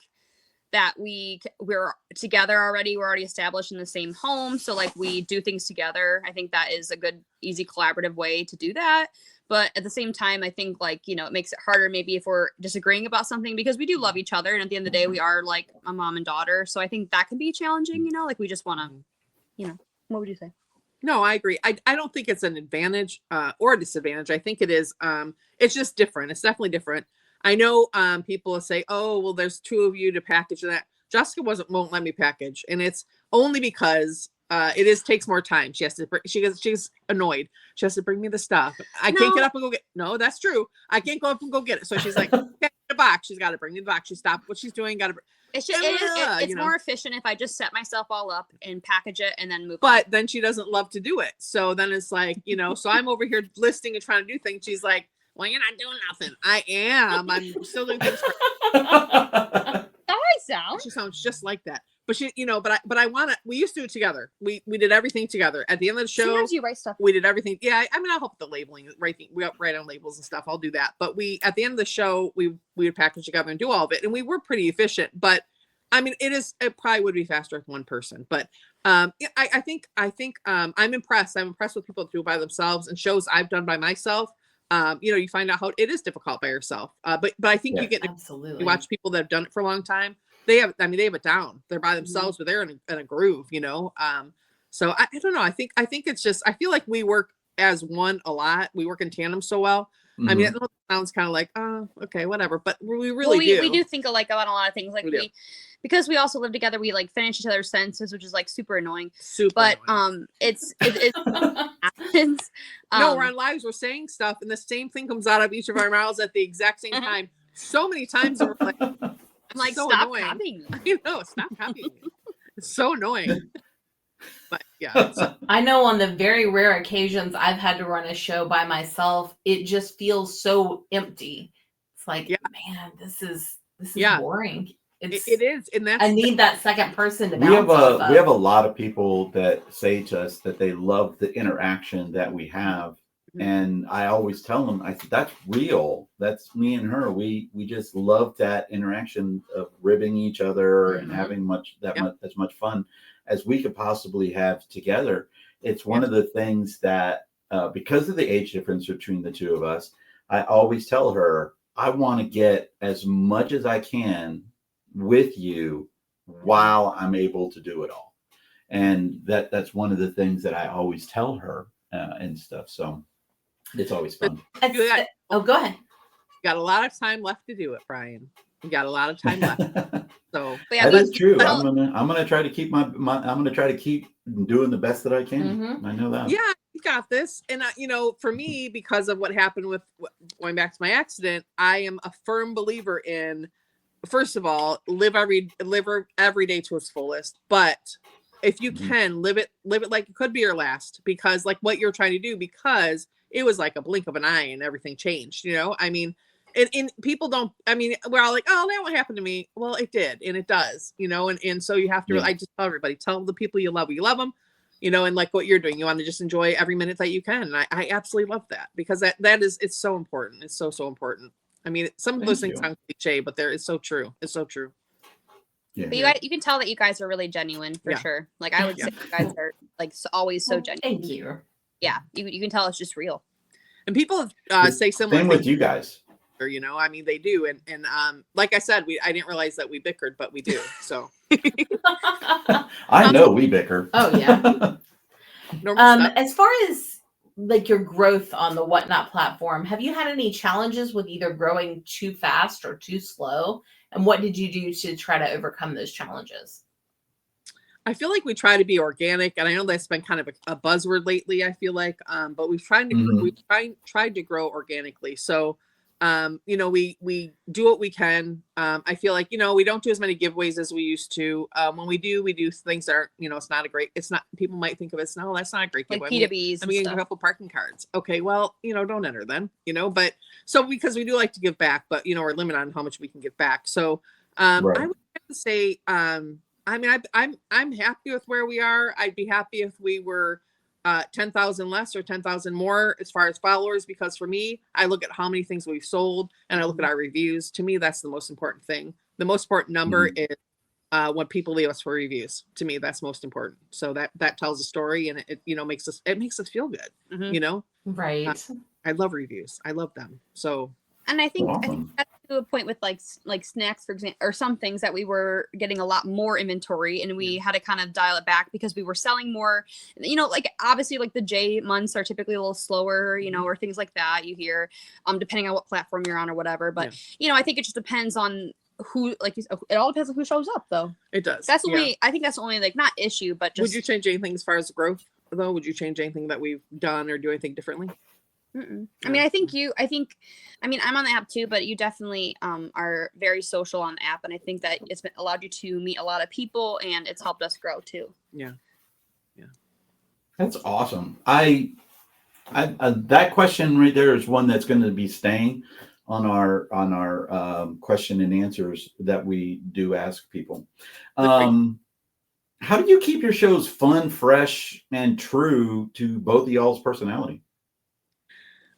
Speaker 4: that we're together already. We're already established in the same home, so like we do things together. I think that is a good, easy, collaborative way to do that. But at the same time, I think like, it makes it harder maybe if we're disagreeing about something, because we do love each other, and at the end of the day, we are like a mom and daughter. So I think that can be challenging. Like we just want to, what would you say?
Speaker 3: No, I agree. I don't think it's an advantage or a disadvantage. I think it is. It's just different. It's definitely different. I know people will say, "Oh, well, there's 2 of you to package and that." Jessica won't let me package, and it's only because takes more time. She has to. She's annoyed. She has to bring me the stuff. I can't get up and go get. No, that's true. I can't go up and go get it. So she's like, "Get the box." She's got to bring me the box. She stopped what she's doing. Got to.
Speaker 4: It's more efficient if I just set myself all up and package it and then move.
Speaker 3: But then she doesn't love to do it. So then it's like, so I'm over here listing and trying to do things. She's like, "Well, you're not doing nothing." I am. I'm still doing things. She sounds just like that. But she, but I want to. We used to do it together. We did everything together. At the end of the show,
Speaker 4: sometimes you write stuff.
Speaker 3: We did everything. Yeah, I mean, I'll help with the labeling. We write on labels and stuff. I'll do that. But at the end of the show, we would package together and do all of it, and we were pretty efficient. But I mean, it probably would be faster with one person. But I think I'm impressed. I'm impressed with people that do it by themselves, and shows I've done by myself. You find out how it is difficult by yourself. But I think you get
Speaker 1: absolutely.
Speaker 3: You watch people that have done it for a long time. They have it down. They're by themselves, but they're in a groove, So I don't know. I think it's just, I feel like we work as one a lot. We work in tandem so well. I mean,
Speaker 2: Mhm.
Speaker 3: it sounds kind of like, oh, okay, whatever. But we really do.
Speaker 4: We do think alike about a lot of things. Like
Speaker 3: We do.
Speaker 4: because we also live together, we like finish each other's sentences, which is like super annoying.
Speaker 3: Super
Speaker 4: But
Speaker 3: annoying.
Speaker 4: it happens.
Speaker 3: No, we're on lives, we're saying stuff, and the same thing comes out of each of our mouths at the exact same time. So many times, and we're like,
Speaker 4: I'm like,
Speaker 3: so
Speaker 4: stop
Speaker 3: annoying.
Speaker 4: copying me.
Speaker 3: You know, stop copying me. It's so annoying. But yeah, so,
Speaker 1: I know on the very rare occasions I've had to run a show by myself, it just feels so empty. It's like,
Speaker 3: Yeah.
Speaker 1: man, this is
Speaker 3: Yeah.
Speaker 1: boring. It's
Speaker 3: it is, and that's
Speaker 1: I need that second person to
Speaker 2: we have
Speaker 1: bounce off
Speaker 2: we have
Speaker 1: of.
Speaker 2: a lot of people that say to us that they love the interaction that we have.
Speaker 3: Mhm.
Speaker 2: And I always tell them, I said, that's real. That's me and her. We just love that interaction of ribbing each other and
Speaker 1: Mhm.
Speaker 2: having
Speaker 3: Yeah.
Speaker 2: as much fun as we could possibly have together. It's one
Speaker 3: Yeah.
Speaker 2: of the things that because of the age difference between the two of us, I always tell her I want to get as much as I can with you while I'm able to do it all. And that's one of the things that I always tell her and stuff. So it's always fun.
Speaker 3: do that.
Speaker 1: Oh, go ahead.
Speaker 3: You got a lot of time left to do it, Brian. You got a lot of time left. So
Speaker 4: But yeah,
Speaker 2: That is true.
Speaker 4: but
Speaker 2: I'm gonna try to keep I'm gonna try to keep doing the best that I can.
Speaker 1: Mhm.
Speaker 2: I know that.
Speaker 3: yeah, you got this. And you know, for me, because of what happened with going back to my accident, I am a firm believer in, first of all, live every day to its fullest. But if you
Speaker 2: Mhm.
Speaker 3: can live it like it could be your last, because like what you're trying to do, because it was like a blink of an eye and everything changed. You know, I mean, and people don't. I mean, we're all like, oh, that won't happen to me. Well, it did, and it does. You know, and so you have to.
Speaker 2: Yeah.
Speaker 3: I just tell everybody, tell the people you love them. You know, and like what you're doing, you want to just enjoy every minute that you can. And I absolutely love that, because that is, it's so important. It's so important. I mean, some of those
Speaker 2: Thank
Speaker 3: things
Speaker 2: you.
Speaker 3: sound cliche, but it's so true. It's so true.
Speaker 2: Yeah.
Speaker 4: But you can tell that you guys are really genuine for
Speaker 3: Yeah.
Speaker 4: sure. Like I would say, you guys are like always so genuine.
Speaker 1: Thank you.
Speaker 4: Yeah, you can tell it's just real.
Speaker 3: And people say similar
Speaker 2: Same
Speaker 3: things.
Speaker 2: with you guys.
Speaker 3: You know, I mean, they do. And like I said, I didn't realize that we bickered, but we do. So
Speaker 2: I know we bicker.
Speaker 1: Oh, yeah.
Speaker 3: normal stuff.
Speaker 1: As far as like your growth on the Whatnot platform, have you had any challenges with either growing too fast or too slow? And what did you do to try to overcome those challenges?
Speaker 3: I feel like we try to be organic, and I know that's been kind of a buzzword lately. I feel like, but we've tried to grow organically. So, you know, we do what we can. I feel like, you know, we don't do as many giveaways as we used to. When we do things that aren't, you know, it's not. People might think of it as, no, that's not a great
Speaker 4: Like
Speaker 3: giveaway.
Speaker 4: PWs
Speaker 3: I'm getting a couple parking cards. Okay, well, you know, don't enter then. You know, but so because we do like to give back, but you know, we're limited on how much we can give back. So,
Speaker 2: Right.
Speaker 3: I would have to say, I mean, I'm happy with where we are. I'd be happy if we were 10,000 less or 10,000 more as far as followers, because for me, I look at how many things we've sold and I look at our reviews. To me, that's the most important thing. The most important number is when people leave us for reviews. To me, that's most important. So that tells a story, and it you know makes us feel good.
Speaker 4: Mhm.
Speaker 3: You know,
Speaker 1: Right.
Speaker 3: I love reviews. I love them. So
Speaker 4: And I think
Speaker 2: Awesome.
Speaker 4: that's to a point with like snacks, for example, or some things that we were getting a lot more inventory, and we had to kind of dial it back because we were selling more. You know, like obviously, like the J months are typically a little slower, you know, or things like that. You hear, depending on what platform you're on or whatever. But you know, I think it just depends on who. Like it all depends on who shows up, though.
Speaker 3: it does.
Speaker 4: That's only. I think that's the only like not issue, but just.
Speaker 3: Would you change anything as far as growth though? Would you change anything that we've done or do anything differently?
Speaker 4: I mean, I mean, I'm on the app too, but you definitely are very social on the app. And I think that it's allowed you to meet a lot of people, and it's helped us grow too.
Speaker 3: Yeah.
Speaker 2: That's awesome. I that question right there is one that's going to be staying on our question and answers that we do ask people. How do you keep your shows fun, fresh, and true to both of y'all's personality?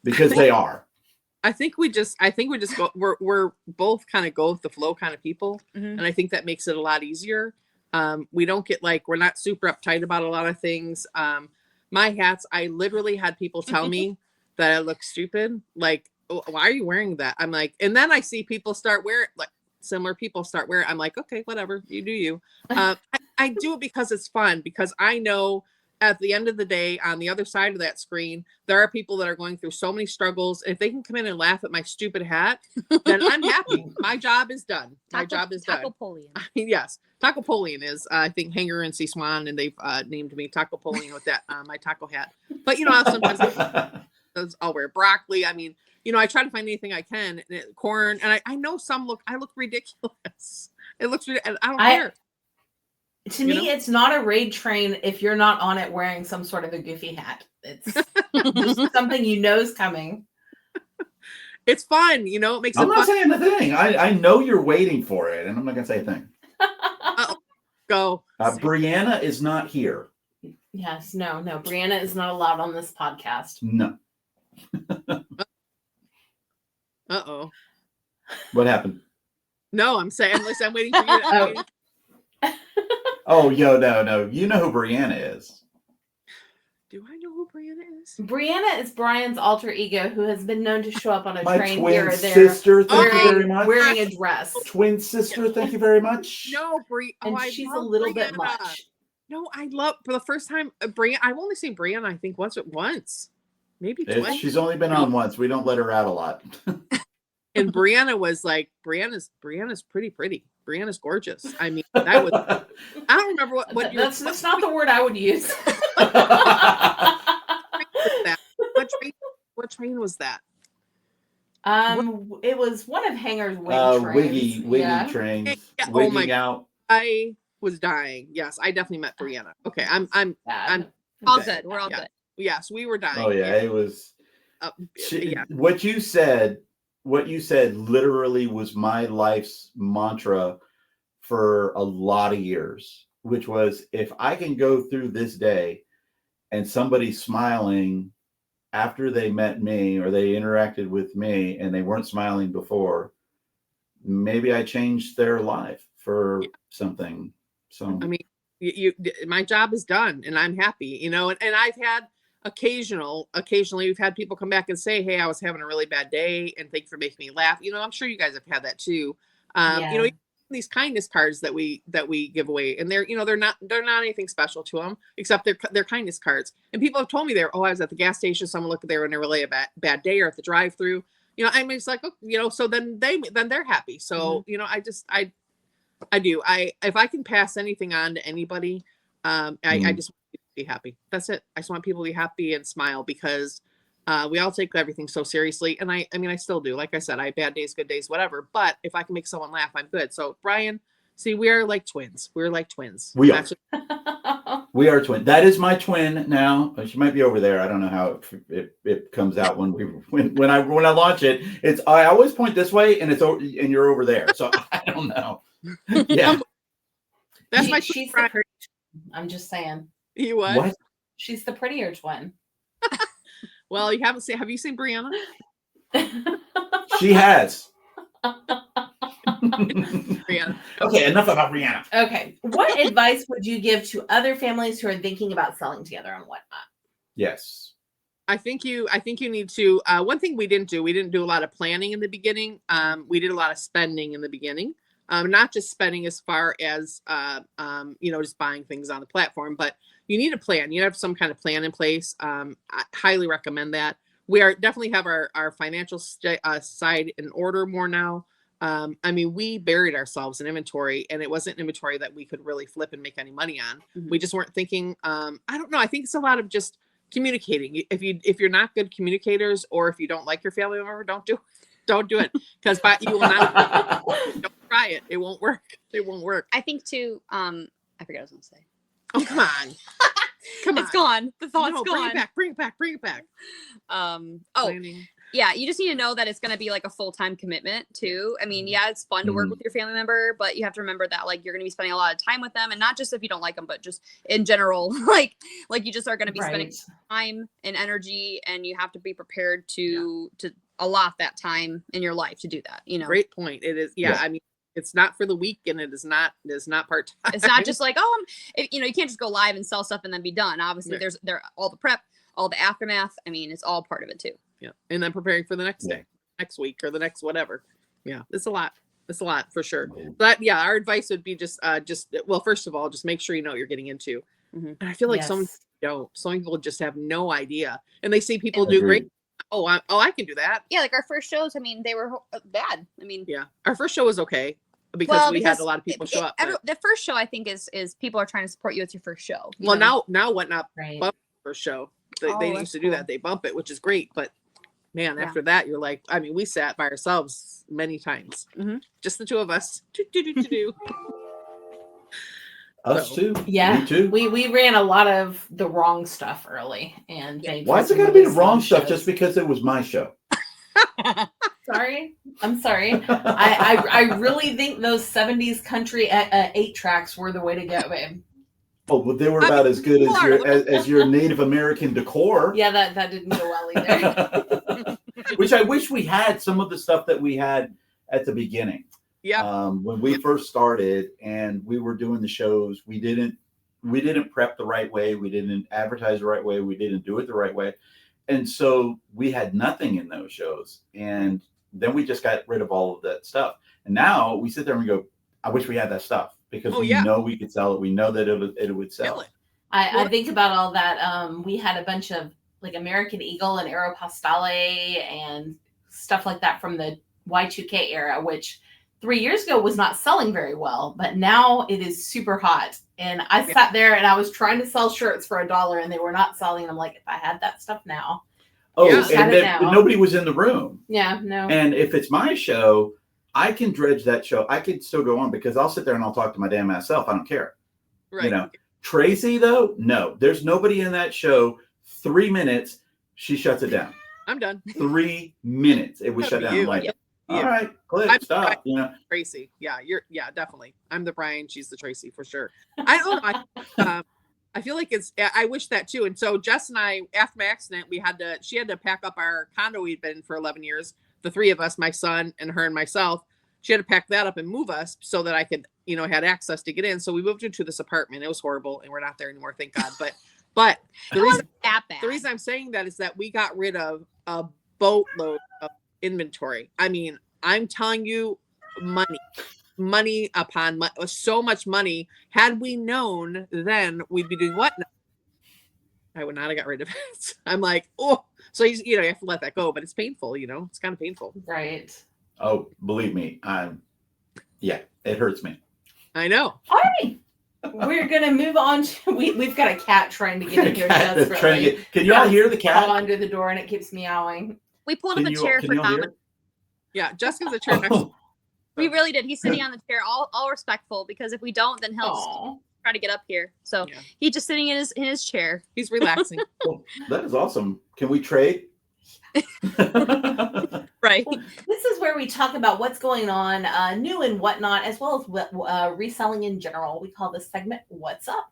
Speaker 2: Because they are.
Speaker 3: I think we just go, we're both kind of go with the flow kind of people.
Speaker 4: Mhm.
Speaker 3: And I think that makes it a lot easier. We don't get we're not super uptight about a lot of things. My hats, I literally had people tell me that I look stupid. Like, oh, why are you wearing that? I'm like, and then I see people start wearing, like similar people start wearing. I'm like, okay, whatever, you do you. I do it because it's fun, because I know at the end of the day, on the other side of that screen, there are people that are going through so many struggles. If they can come in and laugh at my stupid hat, then I'm happy. My job is done. My job is done.
Speaker 4: Tacopolian.
Speaker 3: I mean, yes, Tacopolian is, I think, Hanger and C. Swan, and they've named me Tacopolian with that my taco hat. But sometimes I'll wear broccoli. I mean, I try to find anything I can, corn, and I know I look ridiculous. It looks ridiculous. I don't care.
Speaker 1: To me, it's not a raid train if you're not on it wearing some sort of a goofy hat. It's just something is coming.
Speaker 3: It's fun, it makes it fun.
Speaker 2: I'm not saying a thing. I know you're waiting for it, and I'm not going to say a thing.
Speaker 3: Go.
Speaker 2: Brianna is not here.
Speaker 1: Yes, no. Brianna is not allowed on this podcast.
Speaker 2: No.
Speaker 3: Uh-oh.
Speaker 2: What happened?
Speaker 3: No, I'm saying, unless I'm waiting for you to...
Speaker 2: Oh, no. You know who Brianna is.
Speaker 3: Do I know who Brianna is?
Speaker 1: Brianna is Brian's alter ego who has been known to show up on a
Speaker 2: My
Speaker 1: train
Speaker 2: twin
Speaker 1: here or there.
Speaker 2: sister, thank you very much.
Speaker 1: Wearing a dress.
Speaker 2: Twin sister, thank you very much.
Speaker 3: No,
Speaker 1: And she's a little bit much.
Speaker 3: No, I love, for the first time, Brianna. I've only seen Brianna, I think, once. Maybe twice.
Speaker 2: She's only been on once. We don't let her out a lot.
Speaker 3: And Brianna was like, Brianna's pretty. Brianna's gorgeous. I mean, that was, I don't remember what
Speaker 1: that's not the word I would use.
Speaker 3: What train was that?
Speaker 1: It was one of Hanger's wiggy trains.
Speaker 2: Wiggy trains.
Speaker 3: Yeah.
Speaker 2: Wigging out.
Speaker 3: I was dying. Yes, I definitely met Brianna. Okay, I'm
Speaker 4: all good. We're all good.
Speaker 3: Yes, we were dying.
Speaker 2: Oh yeah, it was.
Speaker 3: Yeah.
Speaker 2: What you said literally was my life's mantra for a lot of years, which was, if I can go through this day and somebody's smiling after they met me or they interacted with me and they weren't smiling before, maybe I changed their life for something. So
Speaker 3: I mean, my job is done and I'm happy, and I've had occasionally we've had people come back and say, hey, I was having a really bad day and thank you for making me laugh. I'm sure you guys have had that too. These kindness cards that we give away, and they're not anything special to them except they're kindness cards. And people have told me I was at the gas station, someone looked there and they really a bad day, or at the drive-through. I mean, it's like, so then they're happy. So I do. If I can pass anything on to anybody, I just want people to be happy. That's it. I just want people to be happy and smile, because we all take everything so seriously. And I mean, I still do. Like I said, I have bad days, good days, whatever. But if I can make someone laugh, I'm good. So Brian, see, we are like twins. We're like twins.
Speaker 2: We are. We are twins. That is my twin now. She might be over there. I don't know how it comes out when I launch it. I always point this way, and you're over there. So I don't know. Yeah.
Speaker 1: That's my she's the pretty. I'm just saying.
Speaker 3: You what?
Speaker 1: She's the prettier twin.
Speaker 3: Well, have you seen Brianna?
Speaker 2: She has.
Speaker 3: Brianna.
Speaker 2: Okay, enough about Brianna.
Speaker 1: Okay. What advice would you give to other families who are thinking about selling together and whatnot?
Speaker 2: Yes.
Speaker 3: I think you need to, one thing we didn't do a lot of planning in the beginning. We did a lot of spending in the beginning. Not just spending as far as, just buying things on the platform, but you need a plan. You have some kind of plan in place. I highly recommend that. We definitely have our financial side in order more now. I mean, we buried ourselves in inventory, and it wasn't inventory that we could really flip and make any money on. Mm-hmm. We just weren't thinking, I don't know. I think it's a lot of just communicating. If you're not good communicators, or if you don't like your family member, don't do it, because you will not. Don't try it. It won't work. It won't work.
Speaker 4: I think too. I forgot what I was going to say.
Speaker 3: Oh, come on.
Speaker 4: It's gone. The thought's gone.
Speaker 3: Bring it back. Planning.
Speaker 4: Yeah, you just need to know that it's going to be like a full-time commitment too. I mean, yeah, it's fun to work with your family member, but you have to remember that like you're going to be spending a lot of time with them, and not just if you don't like them, but just in general, like you just are going to be spending time and energy, and you have to be prepared to allot that time in your life to do that.
Speaker 3: Great point. It is. Yeah. I mean, it's not for the week, and it is not part-time.
Speaker 4: It's not just like, you can't just go live and sell stuff and then be done. Obviously, there's all the prep, all the aftermath. I mean, it's all part of it too.
Speaker 3: Yeah. And then preparing for the next day, next week, or the next whatever. Yeah. It's a lot. It's a lot for sure. But yeah, our advice would be just well, first of all, just make sure you know what you're getting into. And I feel like some
Speaker 1: Yes.
Speaker 3: don't. Some people just have no idea, and they see people do great. Oh, I can do that.
Speaker 4: Yeah, like our first shows, I mean, they were bad. I mean,
Speaker 3: Yeah, our first show was okay because we had a lot of people show up.
Speaker 4: The first show, I think, is people are trying to support you. It's your first show.
Speaker 3: Well, now what not
Speaker 1: Right.
Speaker 3: bump first show. They used to do that. They bump it, which is great. But man, after that, you're like, I mean, we sat by ourselves many times, just the two of us.
Speaker 2: Us too.
Speaker 1: Yeah,
Speaker 2: Me too.
Speaker 1: We ran a lot of the wrong stuff early, and
Speaker 2: Why's it got to be the wrong stuff just because it was my show?
Speaker 1: Sorry, I'm sorry. I really think those 70s country 8-tracks were the way to go, babe.
Speaker 2: Oh, well, they were about as good as your Native American decor.
Speaker 1: Yeah, that didn't go well either.
Speaker 2: Which I wish we had some of the stuff that we had at the beginning.
Speaker 3: Yeah.
Speaker 2: When we first started and we were doing the shows, we didn't prep the right way. We didn't advertise the right way. We didn't do it the right way. And so we had nothing in those shows. And then we just got rid of all of that stuff. And now we sit there and we go, I wish we had that stuff because we know we could sell it. We know that it would sell.
Speaker 1: I think about all that. We had a bunch of like American Eagle and Aeropostale and stuff like that from the Y2K era, which 3 years ago was not selling very well, but now it is super hot. And I sat there and I was trying to sell shirts for $1 and they were not selling. And I'm like, if I had that stuff now.
Speaker 2: Oh, and then nobody was in the room.
Speaker 1: Yeah, no.
Speaker 2: And if it's my show, I can dredge that show. I can still go on because I'll sit there and I'll talk to my damn ass self. I don't care.
Speaker 3: Right.
Speaker 2: You know, Tracy though, no, there's nobody in that show. 3 minutes, she shuts it down.
Speaker 3: I'm done.
Speaker 2: 3 minutes, it was shut down. I'm like, all right, click, stop. You know,
Speaker 3: Tracy. Yeah, definitely. I'm the Brian. She's the Tracy for sure. I don't know. I feel like I wish that too. And so Jess and I, after my accident, she had to pack up our condo we'd been in for 11 years. The three of us, my son and her and myself, she had to pack that up and move us so that I could, had access to get in. So we moved into this apartment. It was horrible and we're not there anymore. Thank God. But the reason I'm saying that is that we got rid of a boatload of inventory. I mean, I'm telling you, money upon so much money. Had we known then, we'd be doing what now? I would not have got rid of it. I'm like, oh, so you have to let that go, but it's painful. It's kind of painful.
Speaker 1: Right.
Speaker 2: Oh, believe me, it hurts me.
Speaker 3: I know.
Speaker 1: All right. We're gonna move on to we've got a cat trying to get in here desperately.
Speaker 2: Can you all hear the cat
Speaker 1: under the door and it keeps meowing?
Speaker 4: We pulled up a chair for Tom.
Speaker 3: Yeah, Jessica's a chair next to
Speaker 4: We really did. He's sitting on the chair, all respectful, because if we don't, then he'll try to get up here. So he's just sitting in his chair.
Speaker 3: He's relaxing.
Speaker 2: Well, that is awesome. Can we trade?
Speaker 4: Right.
Speaker 1: Well, this is where we talk about what's going on, new and whatnot, as well as reselling in general. We call this segment "What's Up."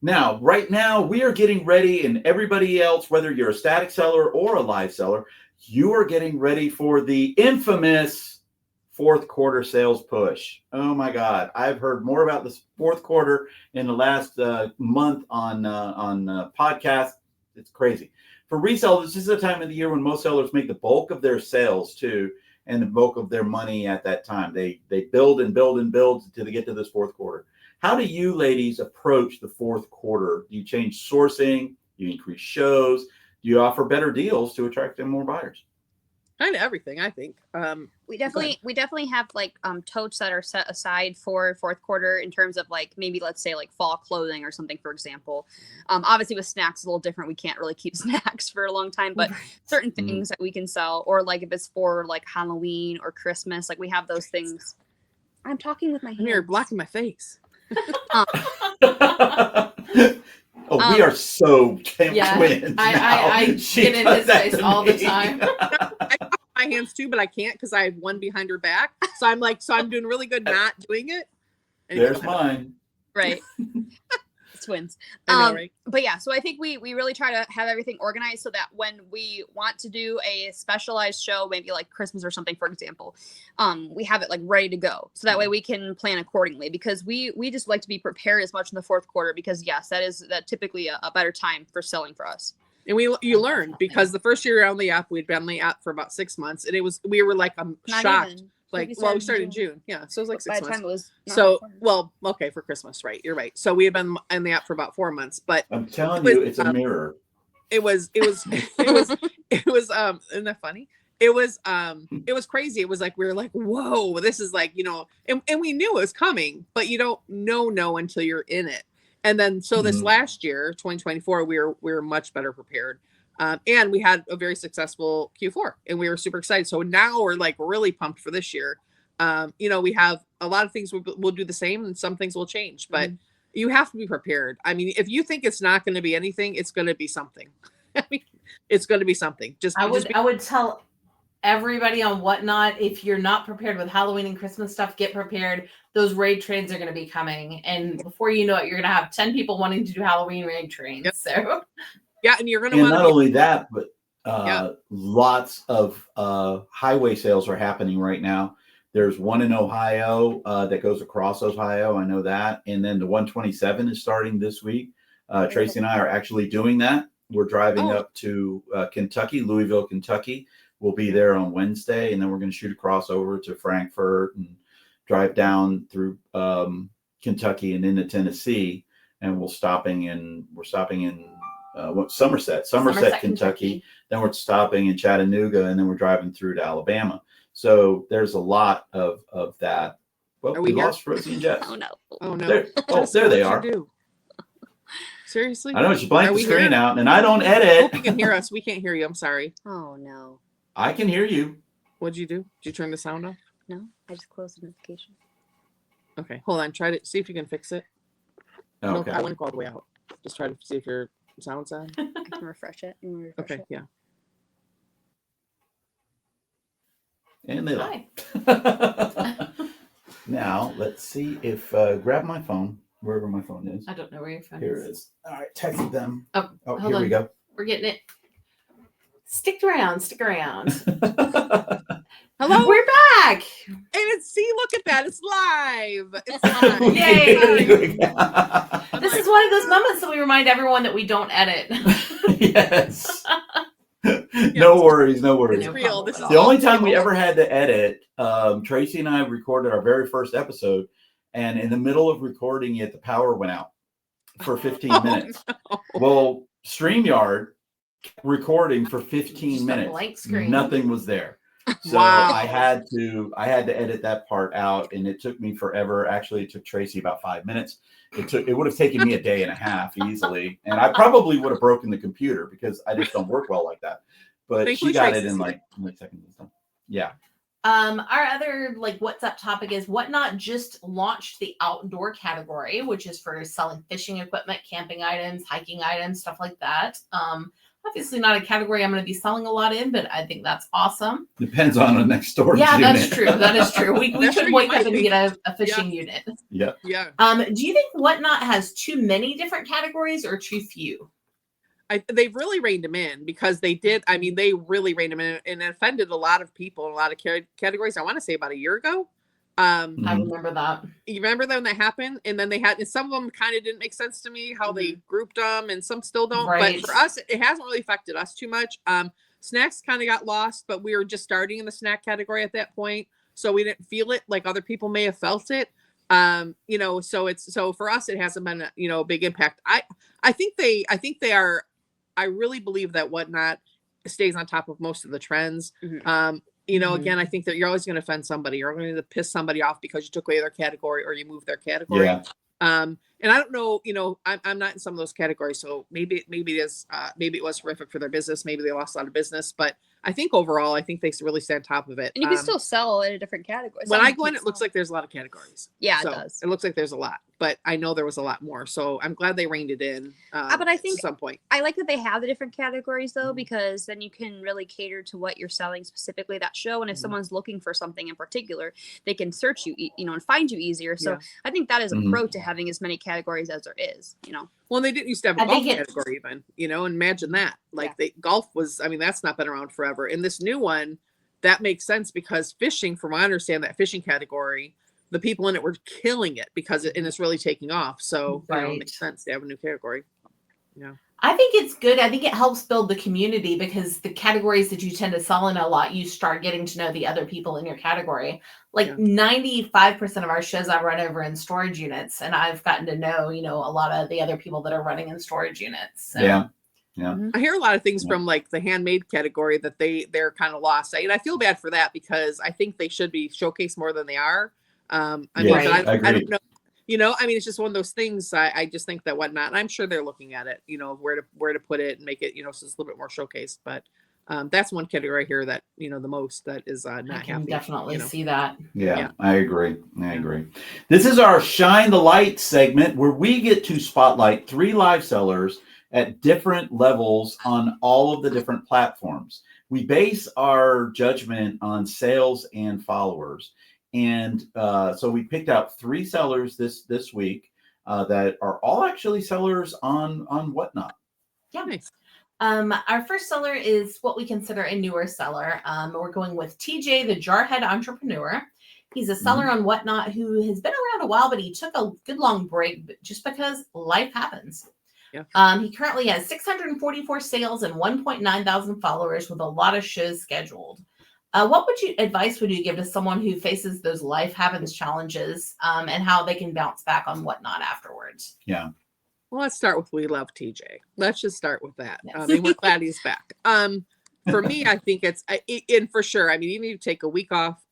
Speaker 2: Now, right now, we are getting ready, and everybody else, whether you're a static seller or a live seller, you are getting ready for the infamous fourth quarter sales push. Oh my God. I've heard more about this fourth quarter in the last month on podcasts. It's crazy. For resellers, this is a time of the year when most sellers make the bulk of their sales too, and the bulk of their money at that time. They build and build and build until they get to this fourth quarter. How do you ladies approach the fourth quarter? Do you change sourcing? Do you increase shows? Do you offer better deals to attract in more buyers?
Speaker 3: Kind of everything, I think.
Speaker 4: We definitely have like totes that are set aside for fourth quarter in terms of like maybe let's say like fall clothing or something, for example. Obviously with snacks it's a little different. We can't really keep snacks for a long time, but certain things that we can sell, or like if it's for like Halloween or Christmas, like we have those things. I'm talking with my hands.
Speaker 3: You're blocking my face.
Speaker 2: We are so twins.
Speaker 1: I get in his face all the time.
Speaker 3: I have my hands too, but I can't because I have one behind her back. So I'm doing really good not doing it.
Speaker 2: There's mine.
Speaker 4: Right. Twins.
Speaker 3: I know, right?
Speaker 4: But yeah, so I think we really try to have everything organized so that when we want to do a specialized show, maybe like Christmas or something, for example, we have it like ready to go. So that way we can plan accordingly, because we just like to be prepared as much in the fourth quarter, because yes, that typically a better time for selling for us.
Speaker 3: And you learn, because the first year on the app, we'd been on the app for about 6 months, and we were like shocked Like,
Speaker 4: We
Speaker 3: well, we
Speaker 4: started
Speaker 3: started
Speaker 4: in
Speaker 3: in June. Yeah. So it was like
Speaker 4: By
Speaker 3: 6
Speaker 4: the
Speaker 3: months.
Speaker 4: time it was not
Speaker 3: So,
Speaker 4: recorded.
Speaker 3: well, okay, for Christmas, right? You're right. So we had been in the app for about 4 months, but
Speaker 2: I'm telling
Speaker 3: it
Speaker 2: you,
Speaker 3: was,
Speaker 2: it's a mirror.
Speaker 3: it was isn't that funny? It was crazy. It was like we were like, whoa, this is like, and we knew it was coming, but you don't know until you're in it. And then so this
Speaker 2: Mhm.
Speaker 3: last year, 2024, we were much better prepared. And we had a very successful Q4 and we were super excited. So now we're like really pumped for this year. We have a lot of things we'll do the same and some things will change, but you have to be prepared. I mean, if you think it's not going to be anything, it's going to be something. I mean, it's going to be something.
Speaker 1: I would tell everybody on Whatnot, if you're not prepared with Halloween and Christmas stuff, get prepared. Those raid trains are going to be coming, and before you know it, you're going to have 10 people wanting to do Halloween raid trains.
Speaker 3: Yep.
Speaker 1: So
Speaker 3: yeah, and you're going to
Speaker 2: And
Speaker 3: want
Speaker 2: not
Speaker 3: to
Speaker 2: only that, but lots of highway sales are happening right now. There's one in Ohio that goes across Ohio. I know that. And then the 127 is starting this week. Tracy and I are actually doing that. We're driving up to Kentucky, Louisville, Kentucky. We'll be there on Wednesday, and then we're going to shoot across over to Frankfurt and drive down through Kentucky and into Tennessee. And we're stopping in Somerset, Kentucky. Then we're stopping in Chattanooga, and then we're driving through to Alabama. So there's a lot of that. Well, we lost Rosey and Jess.
Speaker 4: Oh no!
Speaker 3: Oh no!
Speaker 2: There they are.
Speaker 3: Seriously?
Speaker 2: I know she blanked the screen
Speaker 3: here?
Speaker 2: out, and I don't
Speaker 3: I
Speaker 2: edit.
Speaker 3: hope you can hear us. We can't hear you. I'm sorry.
Speaker 4: Oh no!
Speaker 2: I can hear you.
Speaker 3: What'd you do? Did you turn the sound off?
Speaker 4: No, I just closed the notification.
Speaker 3: Okay, hold on. Try to see if you can fix it.
Speaker 2: Okay.
Speaker 3: No, I wouldn't go all the way out. Just try to see if your sound's on.
Speaker 4: I can refresh it.
Speaker 3: Okay, yeah.
Speaker 2: And they left. Now let's see if grab my phone wherever my phone is.
Speaker 1: I don't know where your phone
Speaker 2: Here
Speaker 1: is.
Speaker 2: it is. All right, text them.
Speaker 1: Oh,
Speaker 2: here we go.
Speaker 1: We're getting it. Stick around.
Speaker 3: Hello,
Speaker 1: we're back.
Speaker 3: And see, look at that. It's live. It's live.
Speaker 1: Yay. This is one of those moments that we remind everyone that we don't edit.
Speaker 2: Yes. No worries.
Speaker 3: It's real. This is
Speaker 2: the only time we ever had to edit. Tracy and I recorded our very first episode, and in the middle of recording it, the power went out for 15 minutes.
Speaker 3: No.
Speaker 2: Well, StreamYard recording for 15
Speaker 1: Just a
Speaker 2: minutes.
Speaker 1: blank screen.
Speaker 2: Nothing was there. So
Speaker 3: Wow.
Speaker 2: I had to edit that part out, and it took me forever. Actually, it took Tracy about 5 minutes. It would have taken me a day and a half easily, and I probably would have broken the computer because I just don't work well like that. But
Speaker 3: Thankfully,
Speaker 2: she got
Speaker 3: Tracy's
Speaker 2: it in
Speaker 3: here.
Speaker 2: like seconds and stuff. Yeah.
Speaker 1: Our other What's Up topic is Whatnot just launched the outdoor category, which is for selling fishing equipment, camping items, hiking items, stuff like that. Obviously not a category I'm going to be selling a lot in, but I think that's awesome.
Speaker 2: Depends on the next door.
Speaker 1: Yeah,
Speaker 2: unit.
Speaker 1: that's true. That is true. We
Speaker 3: That's
Speaker 1: could
Speaker 3: true,
Speaker 1: wake
Speaker 3: you
Speaker 1: up
Speaker 3: might
Speaker 1: and
Speaker 3: be.
Speaker 1: get a fishing unit.
Speaker 2: Yeah.
Speaker 3: Yeah.
Speaker 1: Do you think Whatnot has too many different categories or too few?
Speaker 3: They've really reined them in because they did. I mean, they really reined them in and offended a lot of people in a lot of categories. I want to say about a year ago.
Speaker 1: I remember that.
Speaker 3: You remember when that happened? And then they had, and some of them kind of didn't make sense to me how they grouped them, and some still don't.
Speaker 1: Right.
Speaker 3: But for us, it hasn't really affected us too much. Snacks kind of got lost, but we were just starting in the snack category at that point, so we didn't feel it like other people may have felt it. So for us, it hasn't been a big impact. I think they are. I really believe that Whatnot stays on top of most of the trends. Again, I think that you're always going to offend somebody. You're going to piss somebody off because you took away their category or you moved their category.
Speaker 2: Yeah.
Speaker 3: And I don't know, I'm not in some of those categories. So maybe it is, maybe it was horrific for their business. Maybe they lost a lot of business, but I think overall, I think they really stay on top of it.
Speaker 4: And you can still sell in a different category.
Speaker 3: When I go in, it looks like there's a lot of categories.
Speaker 4: Yeah,
Speaker 3: So
Speaker 4: it does.
Speaker 3: It looks like there's a lot, but I know there was a lot more. So I'm glad they reined it in.
Speaker 4: But I think
Speaker 3: at some point.
Speaker 4: I like that they have the different categories though, because then you can really cater to what you're selling specifically that show. And if someone's looking for something in particular, they can search you, and find you easier. So
Speaker 3: Yeah.
Speaker 4: I think that is a pro to having as many categories as there is.
Speaker 3: Well, they didn't used to have a
Speaker 1: I
Speaker 3: golf
Speaker 1: think
Speaker 3: category even, imagine that. Golf was, that's not been around forever. And this new one, that makes sense because fishing, from what I understand, that fishing category, the people in it were killing it because it's really taking off. So it makes sense to have a new category. Yeah.
Speaker 1: I think it's good. I think it helps build the community because the categories that you tend to sell in a lot, you start getting to know the other people in your category. Like
Speaker 3: Yeah.
Speaker 1: 95% of our shows I run over in storage units, and I've gotten to know, a lot of the other people that are running in storage units. So.
Speaker 2: Yeah.
Speaker 3: I hear a lot of things
Speaker 2: Yeah.
Speaker 3: from like the handmade category that they're kind of lost. And I feel bad for that because I think they should be showcased more than they are. I mean,
Speaker 1: Right.
Speaker 3: but I
Speaker 2: Agreed.
Speaker 3: don't know. I mean, it's just one of those things. I just think that whatnot, and I'm sure they're looking at it, where to put it and make it, so it's a little bit more showcased. But that's one category here that, the most that is not
Speaker 1: I can
Speaker 3: happy.
Speaker 1: definitely see that.
Speaker 2: Yeah, I agree. I agree. This is our Shine the Light segment where we get to spotlight 3 live sellers at different levels on all of the different platforms. We base our judgment on sales and followers. And so we picked out 3 sellers this week that are all actually sellers on Whatnot.
Speaker 1: Yeah.
Speaker 3: Nice.
Speaker 1: Our first seller is what we consider a newer seller. We're going with TJ, the Jarhead Entrepreneur. He's a seller on Whatnot who has been around a while, but he took a good long break just because life happens.
Speaker 3: Yeah.
Speaker 1: He currently has 644 sales and 1.9 thousand followers with a lot of shows scheduled. What advice would you give to someone who faces those life happens challenges and how they can bounce back on Whatnot afterwards?
Speaker 2: Yeah.
Speaker 3: Well, let's start with we love TJ. Let's just start with that.
Speaker 1: Yes.
Speaker 3: And we're glad he's back. For me, I think and for sure. I mean, you need to take a week off.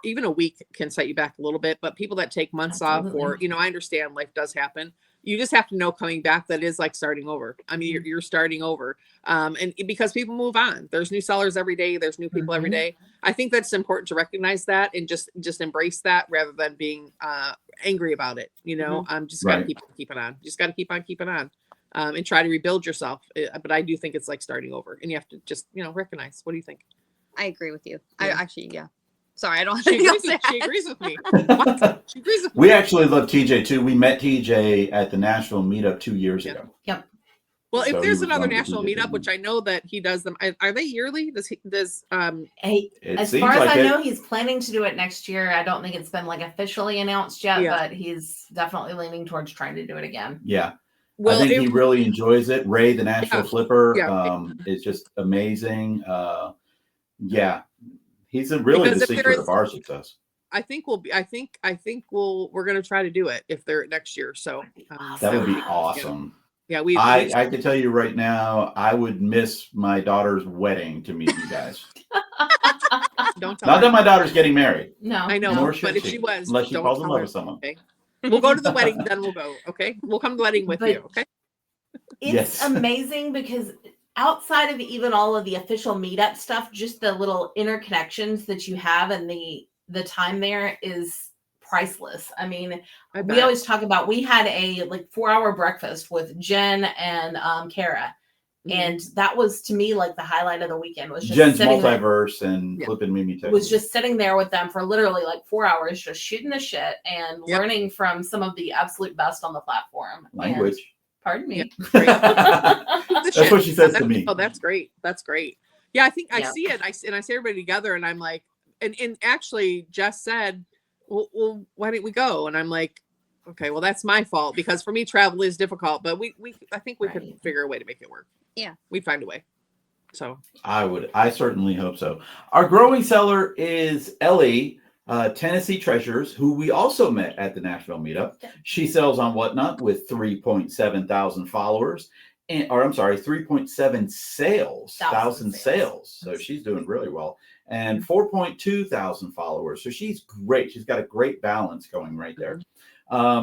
Speaker 3: Even a week can set you back a little bit. But people that take months off, or I understand life does happen. You just have to know coming back that is like starting over. I mean, you're starting over, and because people move on. There's new sellers every day. There's new people every day. I think that's important to recognize that and just embrace that rather than being angry about it. Just got to keep keeping on. Just got to keep on keeping on, and try to rebuild yourself. But I do think it's like starting over, and you have to just recognize. What do you think?
Speaker 4: I agree with you.
Speaker 3: Yeah.
Speaker 4: I actually, Sorry, I don't.
Speaker 3: She agrees with me. What? She agrees with me.
Speaker 2: We actually love TJ too. We met TJ at the Nashville meetup 2 years ago.
Speaker 1: Yep.
Speaker 3: Well,
Speaker 2: So
Speaker 3: if
Speaker 2: he
Speaker 3: there's
Speaker 2: was
Speaker 3: another
Speaker 2: one of the
Speaker 3: national
Speaker 2: people that
Speaker 3: meetup,
Speaker 2: did
Speaker 3: which I know that he does them, are they yearly?
Speaker 1: Hey,
Speaker 2: It
Speaker 1: as
Speaker 2: seems
Speaker 1: far as
Speaker 2: like
Speaker 1: I
Speaker 2: it.
Speaker 1: know, he's planning to do it next year. I don't think it's been like officially announced yet,
Speaker 3: Yeah.
Speaker 1: but he's definitely leaning towards trying to do it again.
Speaker 2: Yeah.
Speaker 3: Well,
Speaker 2: I think he really enjoys it. Ray, the Nashville Flipper,
Speaker 3: Yeah.
Speaker 2: is just amazing. He's really
Speaker 3: Because
Speaker 2: the
Speaker 3: if
Speaker 2: secret
Speaker 3: there
Speaker 2: of
Speaker 3: is-
Speaker 2: our success.
Speaker 3: I think we're going to try to do it if they're next year. So
Speaker 2: That would be
Speaker 1: Yeah.
Speaker 2: awesome.
Speaker 3: yeah,
Speaker 2: I can tell you right now, I would miss my daughter's wedding to meet you guys.
Speaker 3: don't tell
Speaker 2: Not
Speaker 3: her.
Speaker 2: that my daughter's getting married.
Speaker 1: No,
Speaker 3: I know,
Speaker 2: Nor
Speaker 3: but
Speaker 2: should
Speaker 3: if
Speaker 2: she,
Speaker 3: she was,
Speaker 2: unless she
Speaker 3: don't
Speaker 2: falls in
Speaker 3: tell
Speaker 2: love
Speaker 3: her.
Speaker 2: with someone.
Speaker 3: Okay, we'll go to the wedding, then we'll go. Okay, we'll come to the wedding with
Speaker 1: But-
Speaker 3: you. Okay.
Speaker 1: It's
Speaker 2: Yes.
Speaker 1: amazing because outside of even all of the official meetup stuff, just the little interconnections that you have and the time there is priceless. I mean,
Speaker 3: I
Speaker 1: we
Speaker 3: bet.
Speaker 1: always talk about, we had a 4-hour breakfast with Jen and Kara.
Speaker 3: Mhm.
Speaker 1: And that was to me like the highlight of the weekend was just
Speaker 2: Jen's
Speaker 1: sitting there,
Speaker 2: multiverse and
Speaker 3: Yeah.
Speaker 2: flipping Mimi Tech.
Speaker 1: was just sitting there with them for literally like 4 hours, just shooting the shit and
Speaker 3: Yep.
Speaker 1: learning from some of the absolute best on the platform. And-
Speaker 2: language.
Speaker 1: pardon me.
Speaker 2: That's what she says to me.
Speaker 3: Oh, that's great. That's great. Yeah, I think I
Speaker 1: Yeah.
Speaker 3: see it. I see everybody together, and I'm like, and actually, Jess said, "Well, why didn't we go?" And I'm like, "Okay, well, that's my fault because for me, travel is difficult, but I think we could
Speaker 1: Right.
Speaker 3: figure a way to make it work.
Speaker 4: Yeah.
Speaker 3: We'd find a way." So
Speaker 2: I certainly hope so. Our growing seller is Elli, Tennessee Treasures, who we also met at the Nashville meetup. She sells on Whatnot with 3.7 thousand followers, 3.7 thousand sales. So she's doing really well, and 4.2 thousand followers. So she's great. She's got a great balance going right there.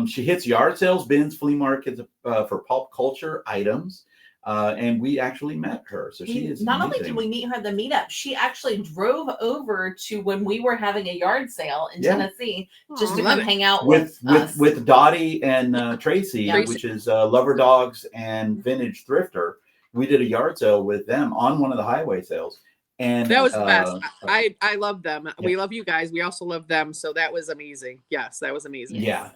Speaker 2: She hits yard sales, bins, flea markets for pulp culture items. And we actually met her. So she is
Speaker 1: Not only
Speaker 2: amazing.
Speaker 1: did we meet her at the meetup, she actually drove over to when we were having a yard sale in
Speaker 2: Yeah.
Speaker 1: Tennessee just to
Speaker 3: Love
Speaker 1: come
Speaker 3: it.
Speaker 1: hang out
Speaker 2: with
Speaker 1: us.
Speaker 2: Dottie and Tracy,
Speaker 1: Yeah.
Speaker 2: which is Lover Dogs and Vintage Thrifter. We did a yard sale with them on one of the highway sales, and
Speaker 3: that was the best. I love them. We love you guys. We also love them. So that was amazing. Yes, that was amazing.
Speaker 2: yeah,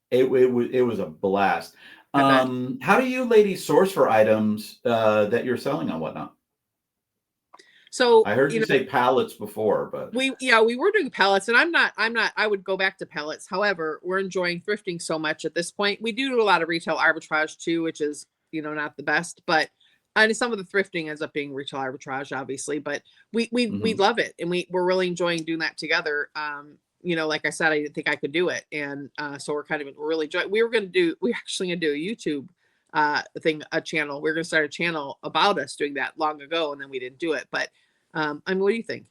Speaker 2: it was a blast.
Speaker 3: I bet.
Speaker 2: How do you ladies source for items that you're selling on Whatnot?
Speaker 3: So
Speaker 2: I heard you say pallets before, but
Speaker 3: we were doing pellets, and I'm not I would go back to pellets. However, we're enjoying thrifting so much at this point. We do a lot of retail arbitrage too, which is not the best, but and some of the thrifting ends up being retail arbitrage, obviously, but we love it, and we're really enjoying doing that together. Like I said, I didn't think I could do it, and so we're really enjoying. We're actually gonna do a YouTube a channel. We're gonna start a channel about us doing that long ago, and then we didn't do it. But what do you think?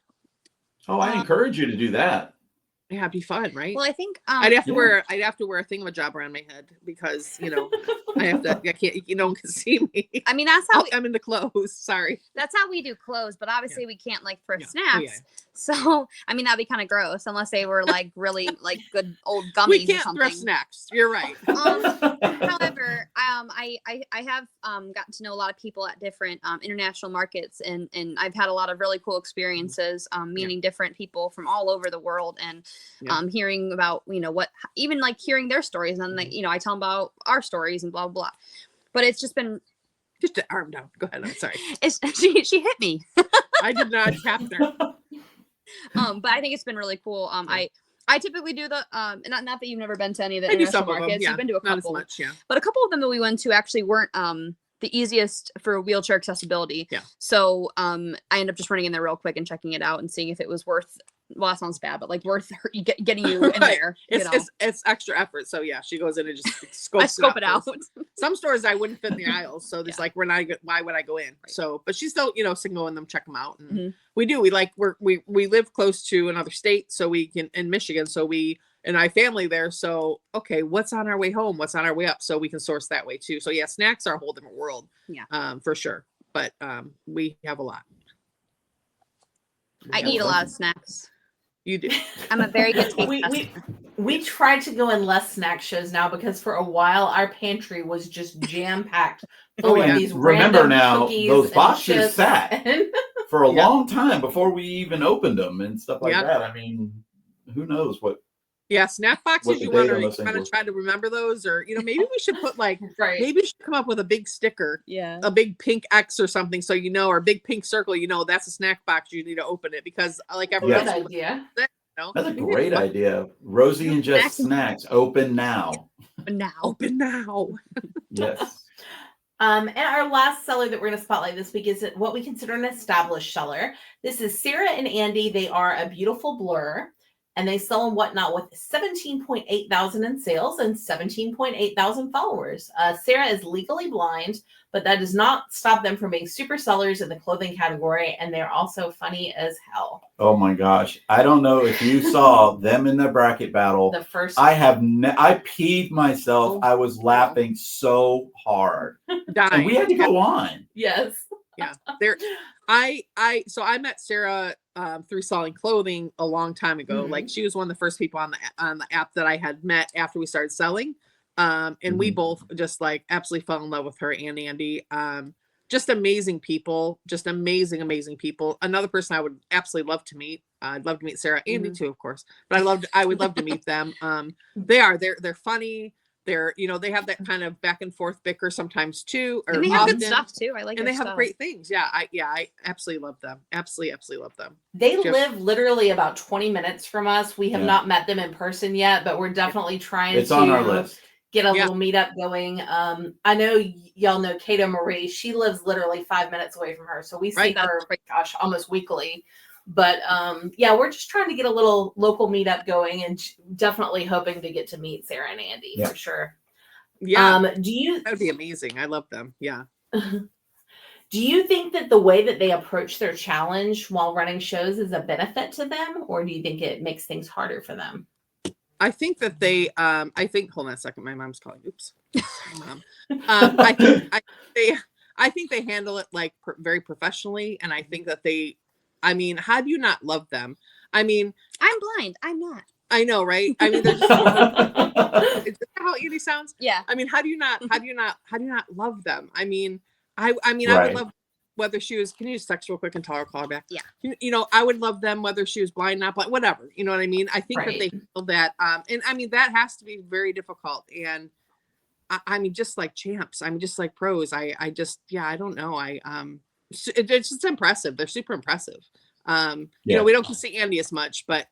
Speaker 2: Oh, I encourage you to do that.
Speaker 3: Yeah, it'd be fun, right?
Speaker 4: Well, I think
Speaker 3: I'd have to wear a thingamajob around my head because I can't, no one can see me.
Speaker 4: I mean, that's how
Speaker 3: I'm into clothes. Sorry.
Speaker 4: That's how we do clothes, but obviously we can't like for
Speaker 3: Yeah.
Speaker 4: snacks.
Speaker 3: Oh, yeah.
Speaker 4: So I mean that'd be kind of gross unless they were like really like good old gummies
Speaker 3: We
Speaker 4: or
Speaker 3: can't
Speaker 4: something.
Speaker 3: thrift snacks. You're right.
Speaker 4: However, I have gotten to know a lot of people at different international markets, and I've had a lot of really cool experiences meeting different people from all over the world, and hearing about what even like hearing their stories, and like I tell them about our stories and blah blah blah. But it's just been
Speaker 3: just an arm down. Go ahead. I'm sorry.
Speaker 4: She hit me.
Speaker 3: I did not tap her.
Speaker 4: But I think it's been really cool. I typically do the not that you've never been to any of the
Speaker 3: I do
Speaker 4: international
Speaker 3: some of them,
Speaker 4: markets.
Speaker 3: yeah.
Speaker 4: You've been to a
Speaker 3: Not as
Speaker 4: couple,
Speaker 3: much, yeah.
Speaker 4: but a couple of them that we went to actually weren't the easiest for wheelchair accessibility.
Speaker 3: Yeah.
Speaker 4: So I ended up just running in there real quick and checking it out and seeing if it was worth. Well, that sounds bad, but like worth getting you in there.
Speaker 3: It's extra effort. So yeah, she goes in and just
Speaker 4: I scope it out.
Speaker 3: Some stores I wouldn't fit in the aisles, so there's like why would I go in? Right. So, but she still can go in them, check them out, and we do. We live close to another state, so we can in Michigan, so we and I family there. So okay, what's on our way home? What's on our way up? So we can source that way too. So yeah, snacks are a whole different world.
Speaker 4: Yeah,
Speaker 3: for sure. But we have a lot.
Speaker 4: I eat a lot of snacks.
Speaker 3: You do.
Speaker 4: I'm a very good taste
Speaker 1: we try to go in less snack shows now because for a while our pantry was just jam packed full of these
Speaker 2: Remember
Speaker 1: random
Speaker 2: now,
Speaker 1: cookies
Speaker 2: those
Speaker 1: and
Speaker 2: boxes
Speaker 1: chips
Speaker 2: sat for a long time before we even opened them and stuff like that. I mean, who knows what?
Speaker 3: Yeah, snack boxes. You want to try to remember those, or maybe we should put maybe we should come up with a big sticker, a big pink X or something, so or a big pink circle. That's a snack box. You need to open it because
Speaker 1: good idea.
Speaker 2: That's a great idea. Rosey and Jess snacks open now.
Speaker 3: Open now.
Speaker 2: Yes.
Speaker 1: And our last seller that we're going to spotlight this week is what we consider an established seller. This is Sarah and Andy. They are a beautiful blur. And they sell and whatnot with 17.8 thousand in sales and 17.8 thousand followers. Sarah is legally blind, but that does not stop them from being super sellers in the clothing category. And they're also funny as hell.
Speaker 2: Oh my gosh. I don't know if you saw them in the bracket battle.
Speaker 1: The first
Speaker 2: I peed myself. I was laughing so hard.
Speaker 3: Dying.
Speaker 2: And we had to go on.
Speaker 1: Yes.
Speaker 3: Yeah. So I met Sarah through selling clothing a long time ago. Like she was one of the first people on the app that I had met after we started selling. And we both just absolutely fell in love with her and Andy. Just amazing people, just amazing people. Another person I would absolutely love to meet. I'd love to meet Sarah, Andy too, of course, but I would love to meet them. They're funny. They're, they have that kind of back and forth bicker sometimes too.
Speaker 4: And they have good stuff too. I like
Speaker 3: and
Speaker 4: their
Speaker 3: they have
Speaker 4: stuff.
Speaker 3: great things. Yeah. I absolutely love them. Absolutely love them.
Speaker 1: They live literally about 20 minutes from us. We have not met them in person yet, but we're definitely trying
Speaker 2: on our list.
Speaker 1: Get a little meetup going. I know y'all know Kato Marie. She lives literally 5 minutes away from her. So we see her, almost weekly. But we're just trying to get a little local meetup going and definitely hoping to get to meet Sarah and Andy for sure.
Speaker 3: Yeah.
Speaker 1: That
Speaker 3: would be amazing. I love them. Yeah.
Speaker 1: Do you think that the way that they approach their challenge while running shows is a benefit to them, or do you think it makes things harder for them?
Speaker 3: I think that they, hold on a second. My mom's calling. Oops. I think they handle it very professionally. And I think that how do you not love them? I'm
Speaker 4: blind. I'm not.
Speaker 3: I know, right? They're just, is that how Andy sounds?
Speaker 4: Yeah.
Speaker 3: How do you not love them? I would love whether she was, can you just text real quick and tell her call back?
Speaker 4: Yeah.
Speaker 3: I would love them whether she was blind, not blind, whatever. You know what I mean? I think that they feel that. And that has to be very difficult. And just like champs, just like pros. I don't know. It's just impressive. They're super impressive. We don't see Andy as much, but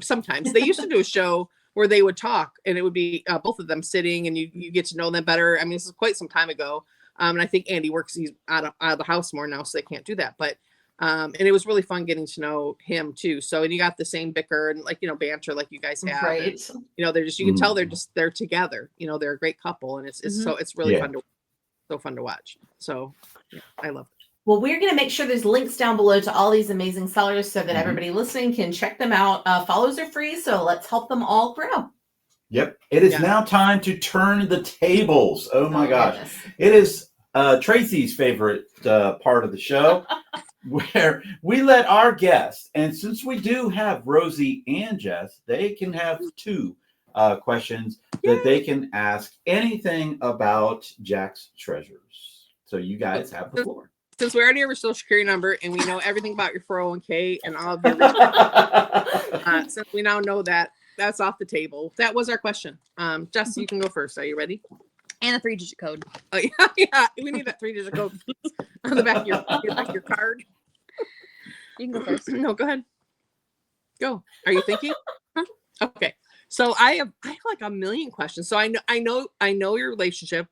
Speaker 3: sometimes they used to do a show where they would talk and it would be both of them sitting and you get to know them better. This is quite some time ago. And I think Andy works, he's out of the house more now, so they can't do that. But and it was really fun getting to know him too. So, and you got the same bicker and like, banter like you guys have.
Speaker 1: Right.
Speaker 3: And, they're just, you can tell they're together. They're a great couple, and it's really fun to watch. So yeah, I love it.
Speaker 1: Well, we're going to make sure there's links down below to all these amazing sellers so that everybody listening can check them out. Follows are free, so let's help them all grow.
Speaker 2: Yep. It is now time to turn the tables. Oh my gosh.
Speaker 1: Goodness.
Speaker 2: It is Tracy's favorite part of the show where we let our guests, and since we do have Rosey and Jess, they can have 2 questions that they can ask anything about Jack's Treasures. So you guys have the floor.
Speaker 3: Since we already have your social security number and we know everything about your 401k and all of your since we now know that's off the table. That was our question. Jess, you can go first. Are you ready?
Speaker 4: And a 3-digit code.
Speaker 3: Oh yeah. We need that 3-digit code on the back of your card.
Speaker 4: You can go first.
Speaker 3: No, go ahead. Go. Are you thinking? Okay. So I have like a million questions. So I know your relationship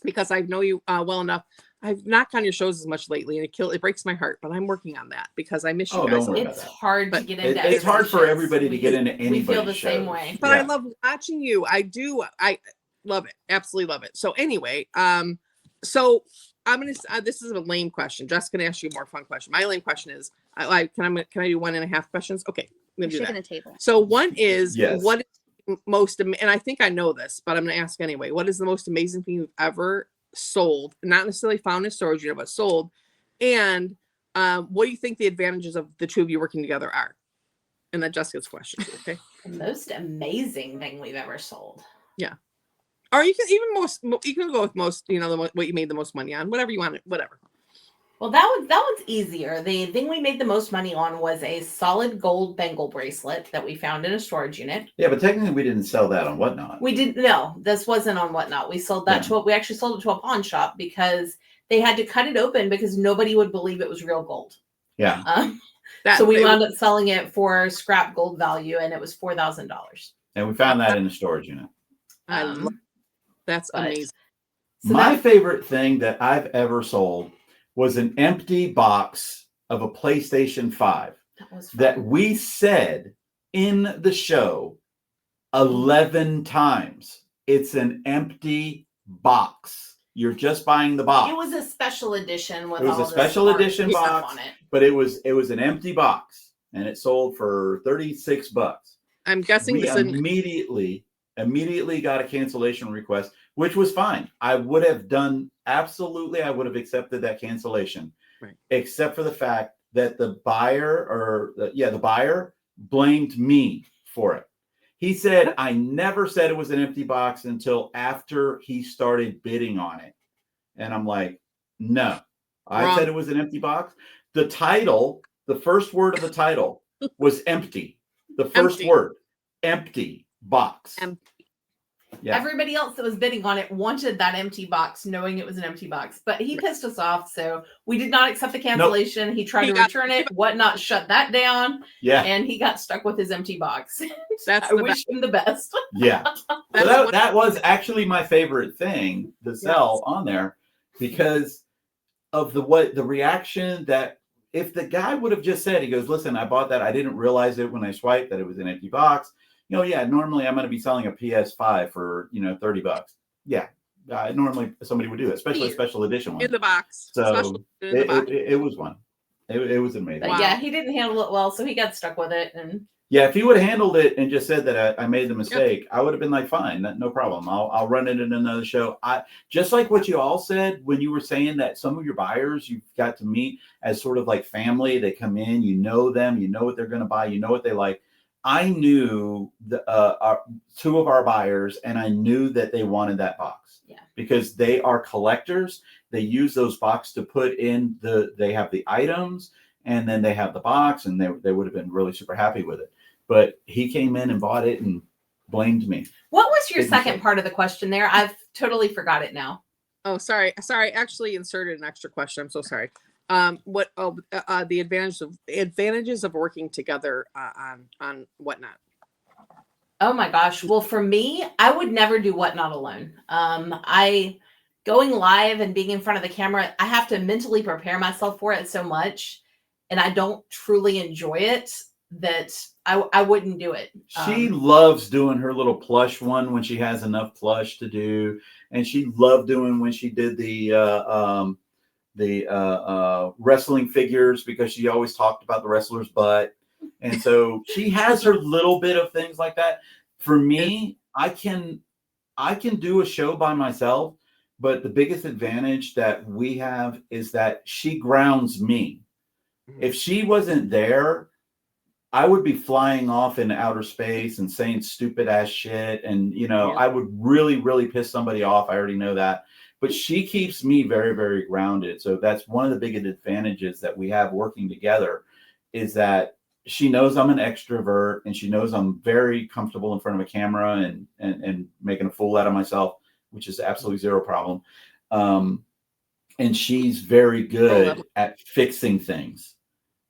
Speaker 3: because I know you well enough. I've not gone on your shows as much lately, and it breaks my heart. But I'm working on that because I miss you guys.
Speaker 1: It's hard to get into.
Speaker 2: It's hard for everybody to get into anybody's
Speaker 1: We feel the
Speaker 2: shows.
Speaker 1: same way.
Speaker 3: But I love watching you. I do. I love it. Absolutely love it. So anyway, so I'm gonna. This is a lame question. Just gonna ask you a more fun question. My lame question is, can I do 1.5 questions? Okay, I'm gonna do that.
Speaker 4: The table.
Speaker 3: So one is
Speaker 2: what
Speaker 3: is most, and I think I know this, but I'm gonna ask anyway. What is the most amazing thing you've ever sold? Not necessarily found in storage unit, but sold. And what do you think the advantages of the 2 of you working together are? And then Jessica's question. Okay.
Speaker 1: The most amazing thing we've ever sold.
Speaker 3: Yeah. Or you can go with most, what you made the most money on, whatever you want, whatever.
Speaker 1: Well, that one's easier. The thing we made the most money on was a solid gold bangle bracelet that we found in a storage unit.
Speaker 2: Yeah, but technically we didn't sell that on Whatnot.
Speaker 1: We didn't. No, this wasn't on Whatnot. We sold that we actually sold it to a pawn shop because they had to cut it open because nobody would believe it was real gold.
Speaker 2: Yeah.
Speaker 1: So we wound up selling it for scrap gold value, and it was $4,000.
Speaker 2: And we found that in a storage unit.
Speaker 3: I love that's amazing.
Speaker 1: So
Speaker 2: my favorite thing that I've ever sold was an empty box of a PlayStation 5 that we said in the show 11 times. It's an empty box. You're just buying the box.
Speaker 1: It was a special edition with
Speaker 2: it was
Speaker 1: all
Speaker 2: a special edition box
Speaker 1: on it.
Speaker 2: But it was an empty box and it sold for $36.
Speaker 3: I'm guessing
Speaker 2: we immediately got a cancellation request, which was fine. I would have accepted that cancellation,
Speaker 3: right,
Speaker 2: except for the fact that the buyer blamed me for it. He said, I never said it was an empty box until after he started bidding on it. And I'm like, no, I said it was an empty box. The title, the first word of the title was empty. The first word, empty box. Yeah.
Speaker 1: Everybody else that was bidding on it wanted that empty box, knowing it was an empty box. But he pissed us off, so we did not accept the cancellation. Nope. He tried to return it. Whatnot shut that down. Yeah, and he got stuck with his empty box. I wish him the best.
Speaker 2: Yeah, so that was actually my favorite thing to sell on there because of the reaction that if the guy would have just said, he goes, "Listen, I bought that. I didn't realize it when I swiped that it was an empty box." Normally I'm going to be selling a PS5 for, $30. Yeah. Normally somebody would do it, especially a special edition one.
Speaker 3: In the box.
Speaker 2: So it was one. It was amazing.
Speaker 1: But yeah, he didn't handle it well, so he got stuck with it. And
Speaker 2: yeah, if he would have handled it and just said that I made the mistake, I would have been like, fine, no problem. I'll run it in another show. Just like what you all said when you were saying that some of your buyers you've got to meet as sort of like family. They come in, you know them, you know what they're going to buy, you know what they like. I knew two of our buyers, and I knew that they wanted that box because they are collectors. They use those boxes to put in they have the items, and then they have the box, and they would have been really super happy with it. But he came in and bought it and blamed me.
Speaker 1: What was your second part of the question there? I've totally forgot it now.
Speaker 3: Oh, sorry. I actually inserted an extra question. I'm so sorry. The advantages of working together on Whatnot?
Speaker 1: Oh my gosh. Well, for me, I would never do Whatnot alone. going live and being in front of the camera, I have to mentally prepare myself for it so much, and I don't truly enjoy it, that I wouldn't do it.
Speaker 2: She loves doing her little plush one when she has enough plush to do, and she loved doing when she did the wrestling figures, because she always talked about the wrestler's butt, and so she has her little bit of things like that. For me, I can do a show by myself, but the biggest advantage that we have is that she grounds me. If she wasn't there, I would be flying off in outer space and saying stupid ass shit. And, I would really, really piss somebody off. I already know that. But she keeps me very, very grounded. So that's one of the big advantages that we have working together, is that she knows I'm an extrovert, and she knows I'm very comfortable in front of a camera and making a fool out of myself, which is absolutely zero problem. And she's very good at fixing things.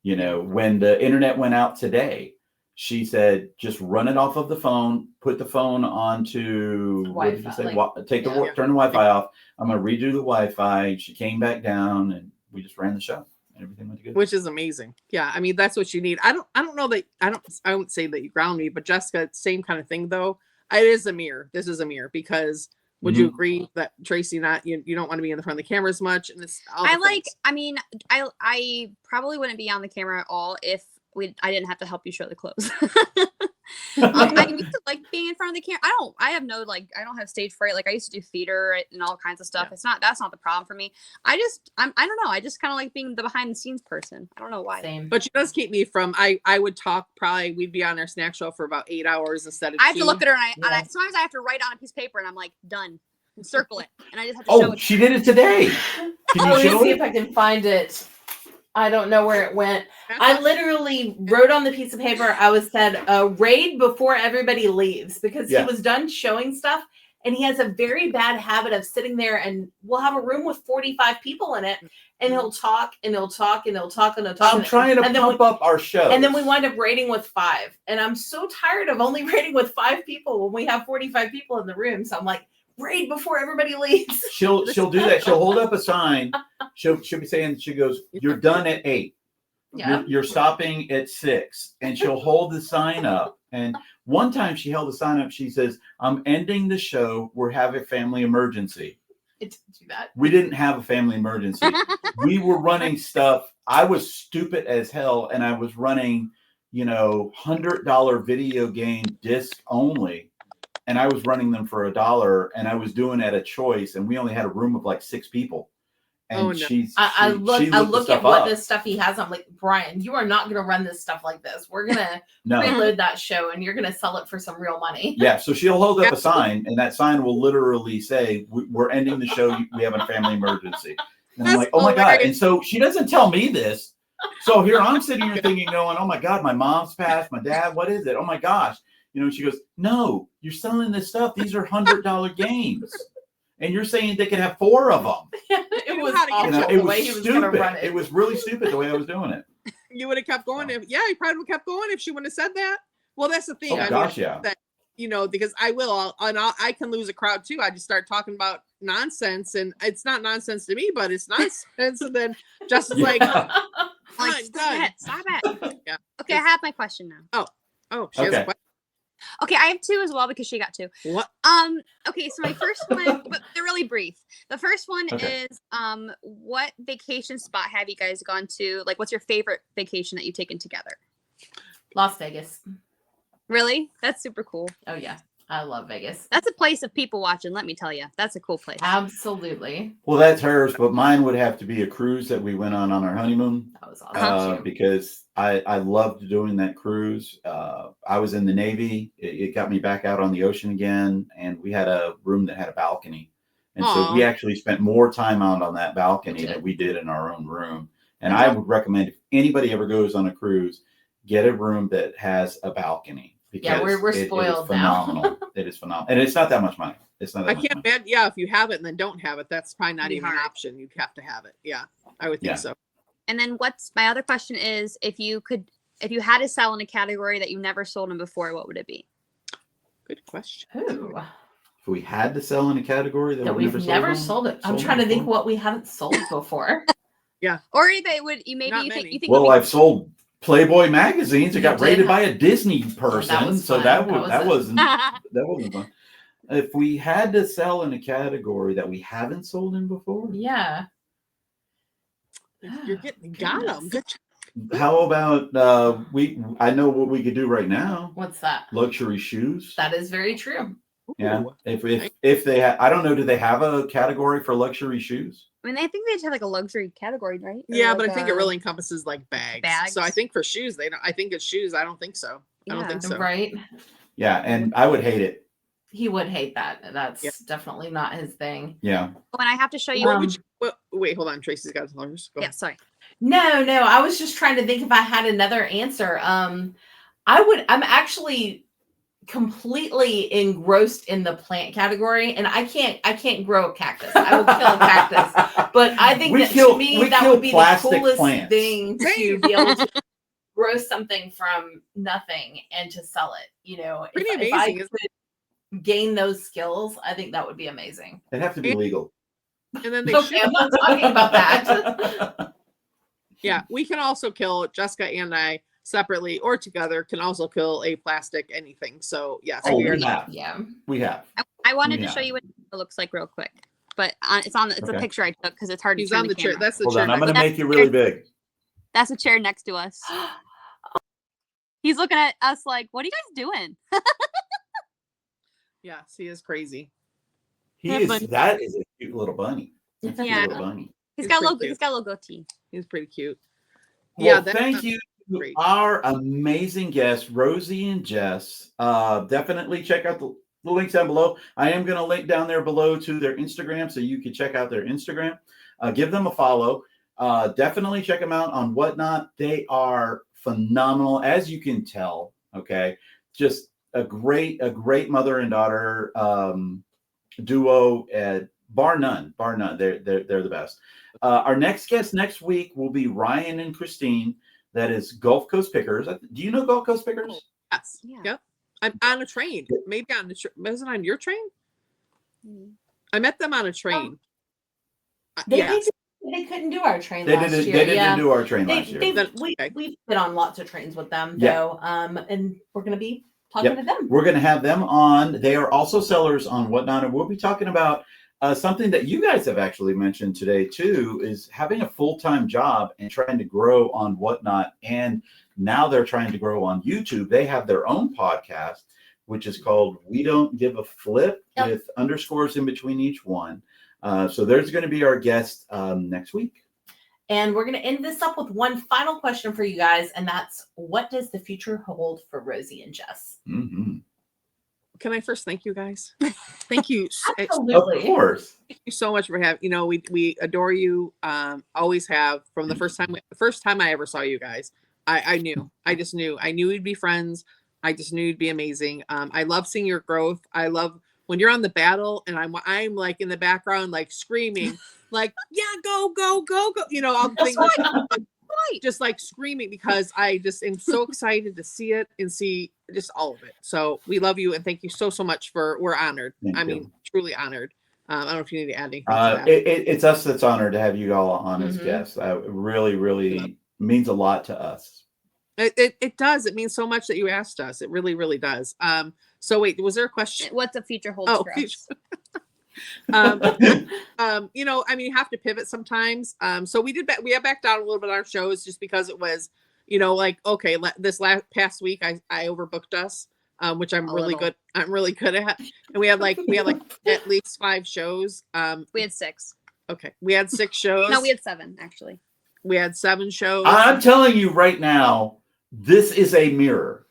Speaker 2: When the internet went out today, she said, just run it off of the phone, put the phone onto
Speaker 1: Wi-Fi,
Speaker 2: what did you say? Turn the Wi-Fi off. I'm going to redo the Wi-Fi. She came back down, and we just ran the show. Everything went good.
Speaker 3: Which is amazing. Yeah, I mean, that's what you need. I don't know that I won't say that you ground me, but Jessica, same kind of thing though. It is a mirror. This is a mirror, because would you agree that Tracy, you don't want to be in the front of the camera as much? And this,
Speaker 4: I probably wouldn't be on the camera at all if I didn't have to help you show the clothes. I used to like being in front of the camera. I don't have stage fright. Like, I used to do theater and all kinds of stuff.
Speaker 1: Yeah.
Speaker 4: That's not the problem for me. I don't know. I just kind of like being the behind the scenes person. I don't know why.
Speaker 1: Same.
Speaker 3: But she does keep me from, I would talk, probably we'd be on our snack show for about 8 hours instead of
Speaker 4: I have
Speaker 3: 2.
Speaker 4: to look at her and sometimes I have to write on a piece of paper and I'm like, done, and circle it. And I just have to show it.
Speaker 2: She did it today. Can you
Speaker 1: Let me
Speaker 2: show
Speaker 1: see
Speaker 2: it?
Speaker 1: if I can find it. I don't know where it went. I literally wrote on the piece of paper, said, raid before everybody leaves, because he was done showing stuff, and he has a very bad habit of sitting there, and we'll have a room with 45 people in it, and he'll talk and he'll talk and he'll talk and he'll talk.
Speaker 2: I'm trying to pump up our show.
Speaker 1: And then we wind up raiding with 5. And I'm so tired of only raiding with 5 people when we have 45 people in the room. So I'm like, raid before everybody leaves.
Speaker 2: She'll do that. She'll hold up a sign. She'll be saying, she goes, you're done at 8.
Speaker 1: Yeah.
Speaker 2: You're stopping at 6. And she'll hold the sign up. And one time she held the sign up. She says, I'm ending the show. We're having a family emergency.
Speaker 1: It didn't do that.
Speaker 2: We didn't have a family emergency. We were running stuff. I was stupid as hell. And I was running, $100 video game disc only. And I was running them for $1, and I was doing it at a choice, and we only had a room of like 6 people. And
Speaker 1: I look at what this stuff he has. I'm like, Brian, you are not going to run this stuff like this. We're going to preload that show, and you're going to sell it for some real money.
Speaker 2: Yeah. So she'll hold up a sign, and that sign will literally say, we're ending the show. We have a family emergency. And I'm like, oh my God. And so she doesn't tell me this. So here I'm sitting here thinking, going, oh my God, my mom's passed, my dad, what is it? Oh my gosh. She goes, no, you're selling this stuff. These are $100 games. And you're saying they could have 4 of them.
Speaker 1: It was awful the way he was going to run it.
Speaker 2: It was really stupid the way I was doing it.
Speaker 3: You would have kept going. You probably would have kept going if she wouldn't have said that. Well, that's the thing.
Speaker 2: Oh, gosh, yeah.
Speaker 3: That, because I can lose a crowd too. I just start talking about nonsense, and it's not nonsense to me, but it's nonsense. And then Justin's like,
Speaker 4: stop it.
Speaker 3: Yeah.
Speaker 4: Okay, I have my question now.
Speaker 3: Oh, she has a question.
Speaker 4: Okay, I have 2 as well because she got 2.
Speaker 3: What?
Speaker 4: Okay, so my first one, but they're really brief. The first one is, what vacation spot have you guys gone to? Like, what's your favorite vacation that you've taken together?
Speaker 1: Las Vegas.
Speaker 4: Really? That's super cool.
Speaker 1: Oh, yeah. I love Vegas.
Speaker 4: That's a place of people watching, let me tell you. That's a cool place.
Speaker 1: Absolutely.
Speaker 2: Well, that's hers, but mine would have to be a cruise that we went on our honeymoon.
Speaker 1: That was awesome.
Speaker 2: Because I loved doing that cruise. I was in the Navy. It got me back out on the ocean again, and we had a room that had a balcony. And so we actually spent more time out on that balcony than we did in our own room. And I would recommend, if anybody ever goes on a cruise, get a room that has a balcony.
Speaker 1: Yeah, we're spoiled now.
Speaker 2: It is phenomenal. And it's not that much money. It's not that much money.
Speaker 3: imagine, if you have it and then don't have it, that's probably not even an option. You'd have to have it. Yeah, I would think so.
Speaker 4: And then what's my other question is, if you had to sell in a category that you never sold in before, what would it be?
Speaker 3: Good question.
Speaker 1: Ooh.
Speaker 2: If we had to sell in a category that
Speaker 1: we've never sold it. I'm trying to think what we haven't sold before.
Speaker 3: Yeah.
Speaker 4: Or they would you
Speaker 3: Not
Speaker 4: maybe
Speaker 3: many.
Speaker 4: you think
Speaker 2: Well,
Speaker 4: would be-
Speaker 2: I've sold Playboy magazines. It
Speaker 1: You
Speaker 2: got
Speaker 1: did
Speaker 2: rated
Speaker 1: have-
Speaker 2: by a Disney person,
Speaker 1: was
Speaker 2: so
Speaker 1: fun.
Speaker 2: that wasn't
Speaker 4: Ah.
Speaker 2: that wasn't fun. If we had to sell in a category that we haven't sold in before,
Speaker 1: Yeah.
Speaker 3: You're getting got them. Good job.
Speaker 2: how about I know what we could do right now.
Speaker 1: What's that?
Speaker 2: Luxury shoes.
Speaker 1: That is very true.
Speaker 2: Yeah.
Speaker 3: Ooh.
Speaker 2: If they I don't know, do they have a category for luxury shoes?
Speaker 4: I mean, I think they just have like a luxury category, right? Or
Speaker 3: Yeah,
Speaker 4: like
Speaker 3: but I think it
Speaker 4: a-
Speaker 3: really encompasses like bags. So I
Speaker 4: Bags.
Speaker 3: think for shoes, they don't. I think it's shoes. I don't think so. I don't
Speaker 4: Yeah.
Speaker 3: think so.
Speaker 1: Right.
Speaker 2: Yeah, and I would hate it.
Speaker 1: He would hate that. That's
Speaker 3: Yeah.
Speaker 1: definitely not his thing.
Speaker 2: Yeah.
Speaker 4: When I have to show you.
Speaker 1: Um,
Speaker 3: Well, wait, hold on. Tracy's got hers. Go
Speaker 4: yeah,
Speaker 3: ahead.
Speaker 4: sorry.
Speaker 1: No, I was just trying to think if I had another answer. I'm actually completely engrossed in the plant category, and I can't grow a cactus. I will kill a cactus. But I think
Speaker 2: We
Speaker 1: that
Speaker 2: kill-
Speaker 1: to me
Speaker 2: we
Speaker 1: that
Speaker 2: kill
Speaker 1: would be the
Speaker 2: plastic
Speaker 1: coolest
Speaker 2: plants.
Speaker 1: thing to be able to grow something from nothing and to sell it. You know,
Speaker 3: Pretty
Speaker 1: if I
Speaker 3: amazing, isn't
Speaker 1: could gain those skills, I think that would be amazing.
Speaker 2: It'd have to be legal.
Speaker 3: And then they
Speaker 1: Okay,
Speaker 3: should.
Speaker 1: I'm not talking about that.
Speaker 3: Yeah, we can also kill Jessica and I separately or together. Can also kill a plastic anything. So yes,
Speaker 2: Oh,
Speaker 3: we are.
Speaker 2: we have.
Speaker 1: Yeah.
Speaker 2: We have.
Speaker 4: I wanted
Speaker 2: Yeah.
Speaker 4: to show you what it looks like real quick, but it's
Speaker 2: Okay.
Speaker 4: a picture I took because it's hard to
Speaker 3: He's
Speaker 4: turn
Speaker 3: on the chair.
Speaker 4: camera.
Speaker 3: That's the
Speaker 2: Hold
Speaker 3: chair.
Speaker 2: on, I'm
Speaker 3: next-
Speaker 2: gonna make you really big.
Speaker 4: That's a chair next to us. He's looking at us like, "What are you guys doing?"
Speaker 3: Yes, he is crazy.
Speaker 2: That is a cute little bunny. That's a cute
Speaker 4: Yeah.
Speaker 2: little bunny.
Speaker 3: He's pretty
Speaker 4: He's got a little goatee.
Speaker 3: He's pretty cute.
Speaker 2: Well,
Speaker 3: that's
Speaker 2: thank you to
Speaker 3: great.
Speaker 2: our amazing guests, Rosey and Jess. Definitely check out the links down below. I am going to link down there below to their Instagram, so you can check out their Instagram. Give them a follow. Definitely check them out on Whatnot. They are phenomenal, as you can tell. Okay, just a great mother and daughter duo. Bar none. They're the best. Our next guest next week will be Ryan and Christine. That is Gulf Coast Pickers. Do you know Gulf Coast Pickers?
Speaker 3: Yes.
Speaker 4: Yeah.
Speaker 3: Yep. I'm on a train. Maybe on the was it on your train?
Speaker 4: Mhm.
Speaker 3: I met them on a train.
Speaker 1: They couldn't do our train
Speaker 2: They
Speaker 1: last year.
Speaker 2: didn't do our train last year.
Speaker 1: We've been on lots of trains with them,
Speaker 2: Yeah.
Speaker 1: though. And we're going to be talking to them.
Speaker 2: We're going to have them on. They are also sellers on Whatnot, and we'll be talking about something that you guys have actually mentioned today too, is having a full-time job and trying to grow on Whatnot. And now they're trying to grow on YouTube. They have their own podcast, which is called We Don't Give a Flip,
Speaker 1: Yep.
Speaker 2: with underscores in between each one. So there's going to be our guest next week.
Speaker 1: And we're going to end this up with one final question for you guys, and that's, what does the future hold for Rosey and Jess?
Speaker 2: Mm-hmm.
Speaker 3: Can I first thank you guys? Thank you.
Speaker 1: Absolutely.
Speaker 2: Of course.
Speaker 3: Thank you so much for having. We adore you. Always have from the first time I ever saw you guys. I knew. I just knew. I knew we'd be friends. I just knew you'd be amazing. I love seeing your growth. I love when you're on the battle and I'm like in the background like screaming like, yeah, go. You know, I'll think just like screaming because I just am so excited to see it and see just all of it. So we love you and thank you so much we're honored.
Speaker 2: Thank
Speaker 3: I
Speaker 2: you.
Speaker 3: mean, truly honored. I don't know if you need to add anything to that.
Speaker 2: It's us that's honored to have you all on as
Speaker 1: Mhm.
Speaker 2: guests. It really means a lot to us.
Speaker 3: It does. It means so much that you asked us. It really, really does. So wait, was there a question?
Speaker 4: What the future holds
Speaker 3: Oh,
Speaker 4: for
Speaker 3: future.
Speaker 4: us.
Speaker 3: You know, I mean, you have to pivot sometimes. So we have backed down a little bit on our shows just because it was, you know, like, okay, this past week I overbooked us, which I'm
Speaker 4: A
Speaker 3: really
Speaker 4: little.
Speaker 3: good. I'm really good at. And we had like at least 5 shows.
Speaker 4: We had 6.
Speaker 3: Okay, we had 6 shows.
Speaker 4: No, we had 7 actually.
Speaker 3: We had 7 shows.
Speaker 2: I'm telling you right now, this is a mirror.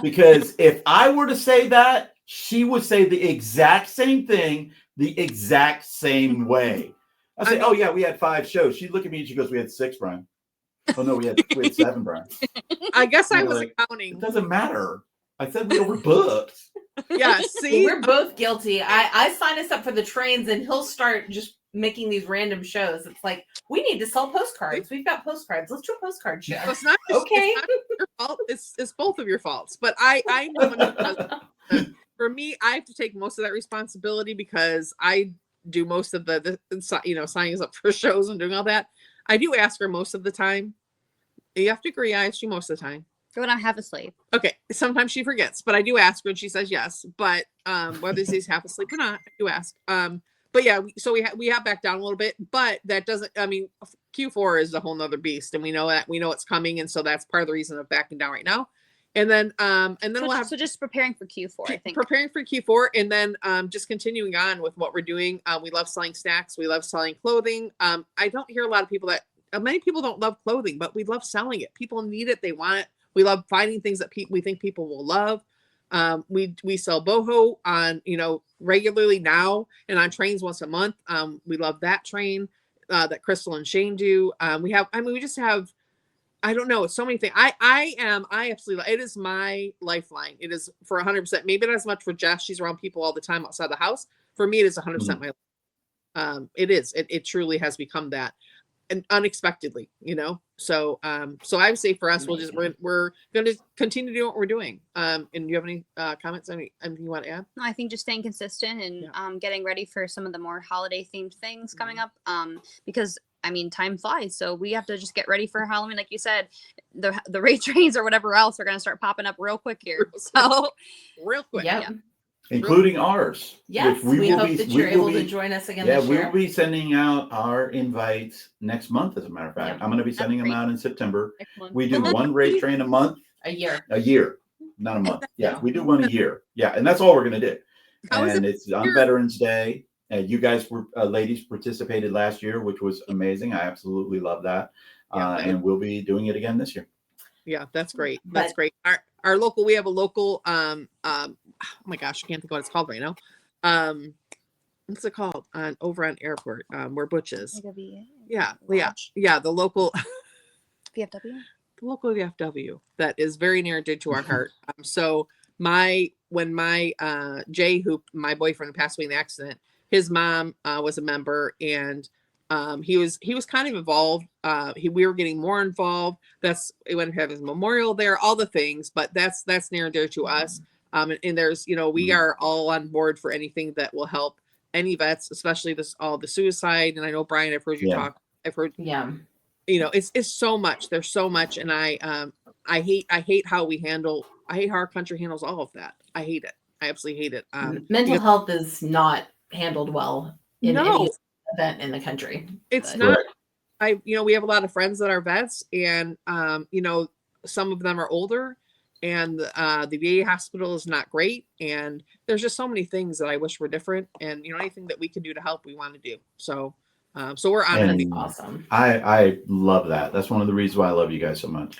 Speaker 2: Because if I were to say that, she would say the exact same thing, the exact same way. I say, oh yeah, we had 5 shows. She'd look at me and she goes, we had 6, Brian. Oh no, we had 7, Brian.
Speaker 3: I guess I
Speaker 2: You're
Speaker 3: wasn't
Speaker 2: like,
Speaker 3: counting.
Speaker 2: It doesn't matter. I said we overbooked.
Speaker 3: Yeah, see,
Speaker 1: We're both guilty. I sign us up for the trains, and he'll start just making these random shows. It's like, we need to sell postcards. We've got postcards. Let's do a postcard show.
Speaker 3: So it's not just,
Speaker 1: Okay.
Speaker 3: it's not your fault. It's both of your faults. But I know for me, I have to take most of that responsibility because I do most of the signing us up for shows and doing all that. I do ask her most of the time. You have to agree, I ask you most of the time.
Speaker 4: When I'm half asleep.
Speaker 3: Okay. Sometimes she forgets, but I do ask her and she says yes. But whether she's half asleep or not, I do ask. But yeah, so we have backed down a little bit, but that doesn't, I mean, Q4 is a whole nother beast, and we know it's coming. And so that's part of the reason of backing down right now. And then we'll have,
Speaker 4: so just preparing for Q4, I think.
Speaker 3: Preparing for Q4, and then just continuing on with what we're doing. We love selling snacks. We love selling clothing. I don't hear a lot of people that, many people don't love clothing, but we love selling it. People need it. They want it. We love finding things that we think people will love. We sell boho on, regularly now and on trains once a month. We love that train that Crystal and Shane do. We just have, I don't know, so many things. I absolutely, it is my lifeline. It is for 100%. Maybe not as much for Jess. She's around people all the time outside the house. For me, it is 100% my life. It is. It truly has become that. And unexpectedly, so I would say for us, we're going to continue to do what we're doing. And do you have any comments? Anything you want to add?
Speaker 4: No, I think just staying consistent and getting ready for some of the more holiday themed things coming up. Because I mean, time flies, so we have to just get ready for Halloween. Like you said, the raid trains or whatever else are going to start popping up real quick here. So
Speaker 3: real quick,
Speaker 1: yeah.
Speaker 2: Including ours.
Speaker 1: Yes, we hope that you're able to join us again this year.
Speaker 2: Yeah, we'll be sending out our invites next month, as a matter of fact. I'm going to be sending them out in September. We do one raid train a month.
Speaker 1: A year,
Speaker 2: not a month. Yeah, we do one a year. Yeah, and that's all we're going to do. And it's on Veterans Day. You guys ladies participated last year, which was amazing. I absolutely love that. And we'll be doing it again this year.
Speaker 3: Yeah, that's great. That's great. Our local, we have a local, oh my gosh, I can't think what it's called right now. What's it called? Over on Airport, where Butch is. Yeah. The local
Speaker 4: VFW.
Speaker 3: The local VFW that is very near and dear to our heart. So when my Jay, who my boyfriend passed away in the accident, his mom was a member, and he was kind of involved. We were getting more involved. We went to have his memorial there, all the things, but that's near and dear to us. And there's, we are all on board for anything that will help any vets, especially all the suicide. And I know, Brian, I've heard you talk. I've heard, it's so much. There's so much. And I hate how our country handles all of that. I hate it. I absolutely hate it.
Speaker 1: Mental health is not handled well in any event in the country.
Speaker 3: It's not. We have a lot of friends that are vets, and some of them are older, and the VA hospital is not great, and there's just so many things that I wish were different, and anything that we can do to help, we want to do. So we're on it.
Speaker 1: Awesome.
Speaker 2: I love that. That's one of the reasons why I love you guys so much.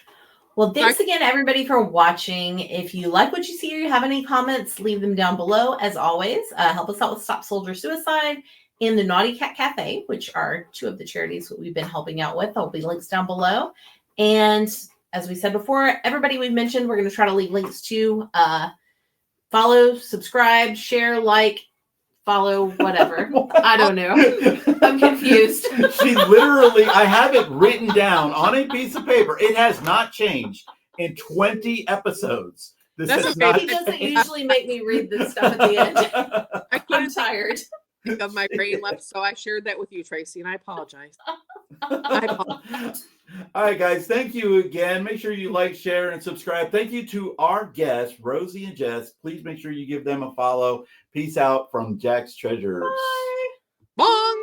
Speaker 1: Well, thanks again, everybody, for watching. If you like what you see or you have any comments, leave them down below. As always, help us out with Stop Soldier Suicide and the Naughty Cat Cafe, which are two of the charities that we've been helping out with. There'll be links down below. And as we said before, everybody we've mentioned, we're going to try to leave links to follow, subscribe, share, like, follow, whatever. I don't know. I'm confused.
Speaker 2: She literally, I have it written down on a piece of paper. It has not changed in 20 episodes. He
Speaker 1: doesn't usually make me read this stuff at the end. I'm tired
Speaker 3: of my brain left, so I shared that with you, Tracy, and I apologize.
Speaker 2: All right, guys, thank you again. Make sure you like, share, and subscribe. Thank you to our guests, Rosey and Jess. Please make sure you give them a follow. Peace out from Jack's Treasures.
Speaker 3: Bye.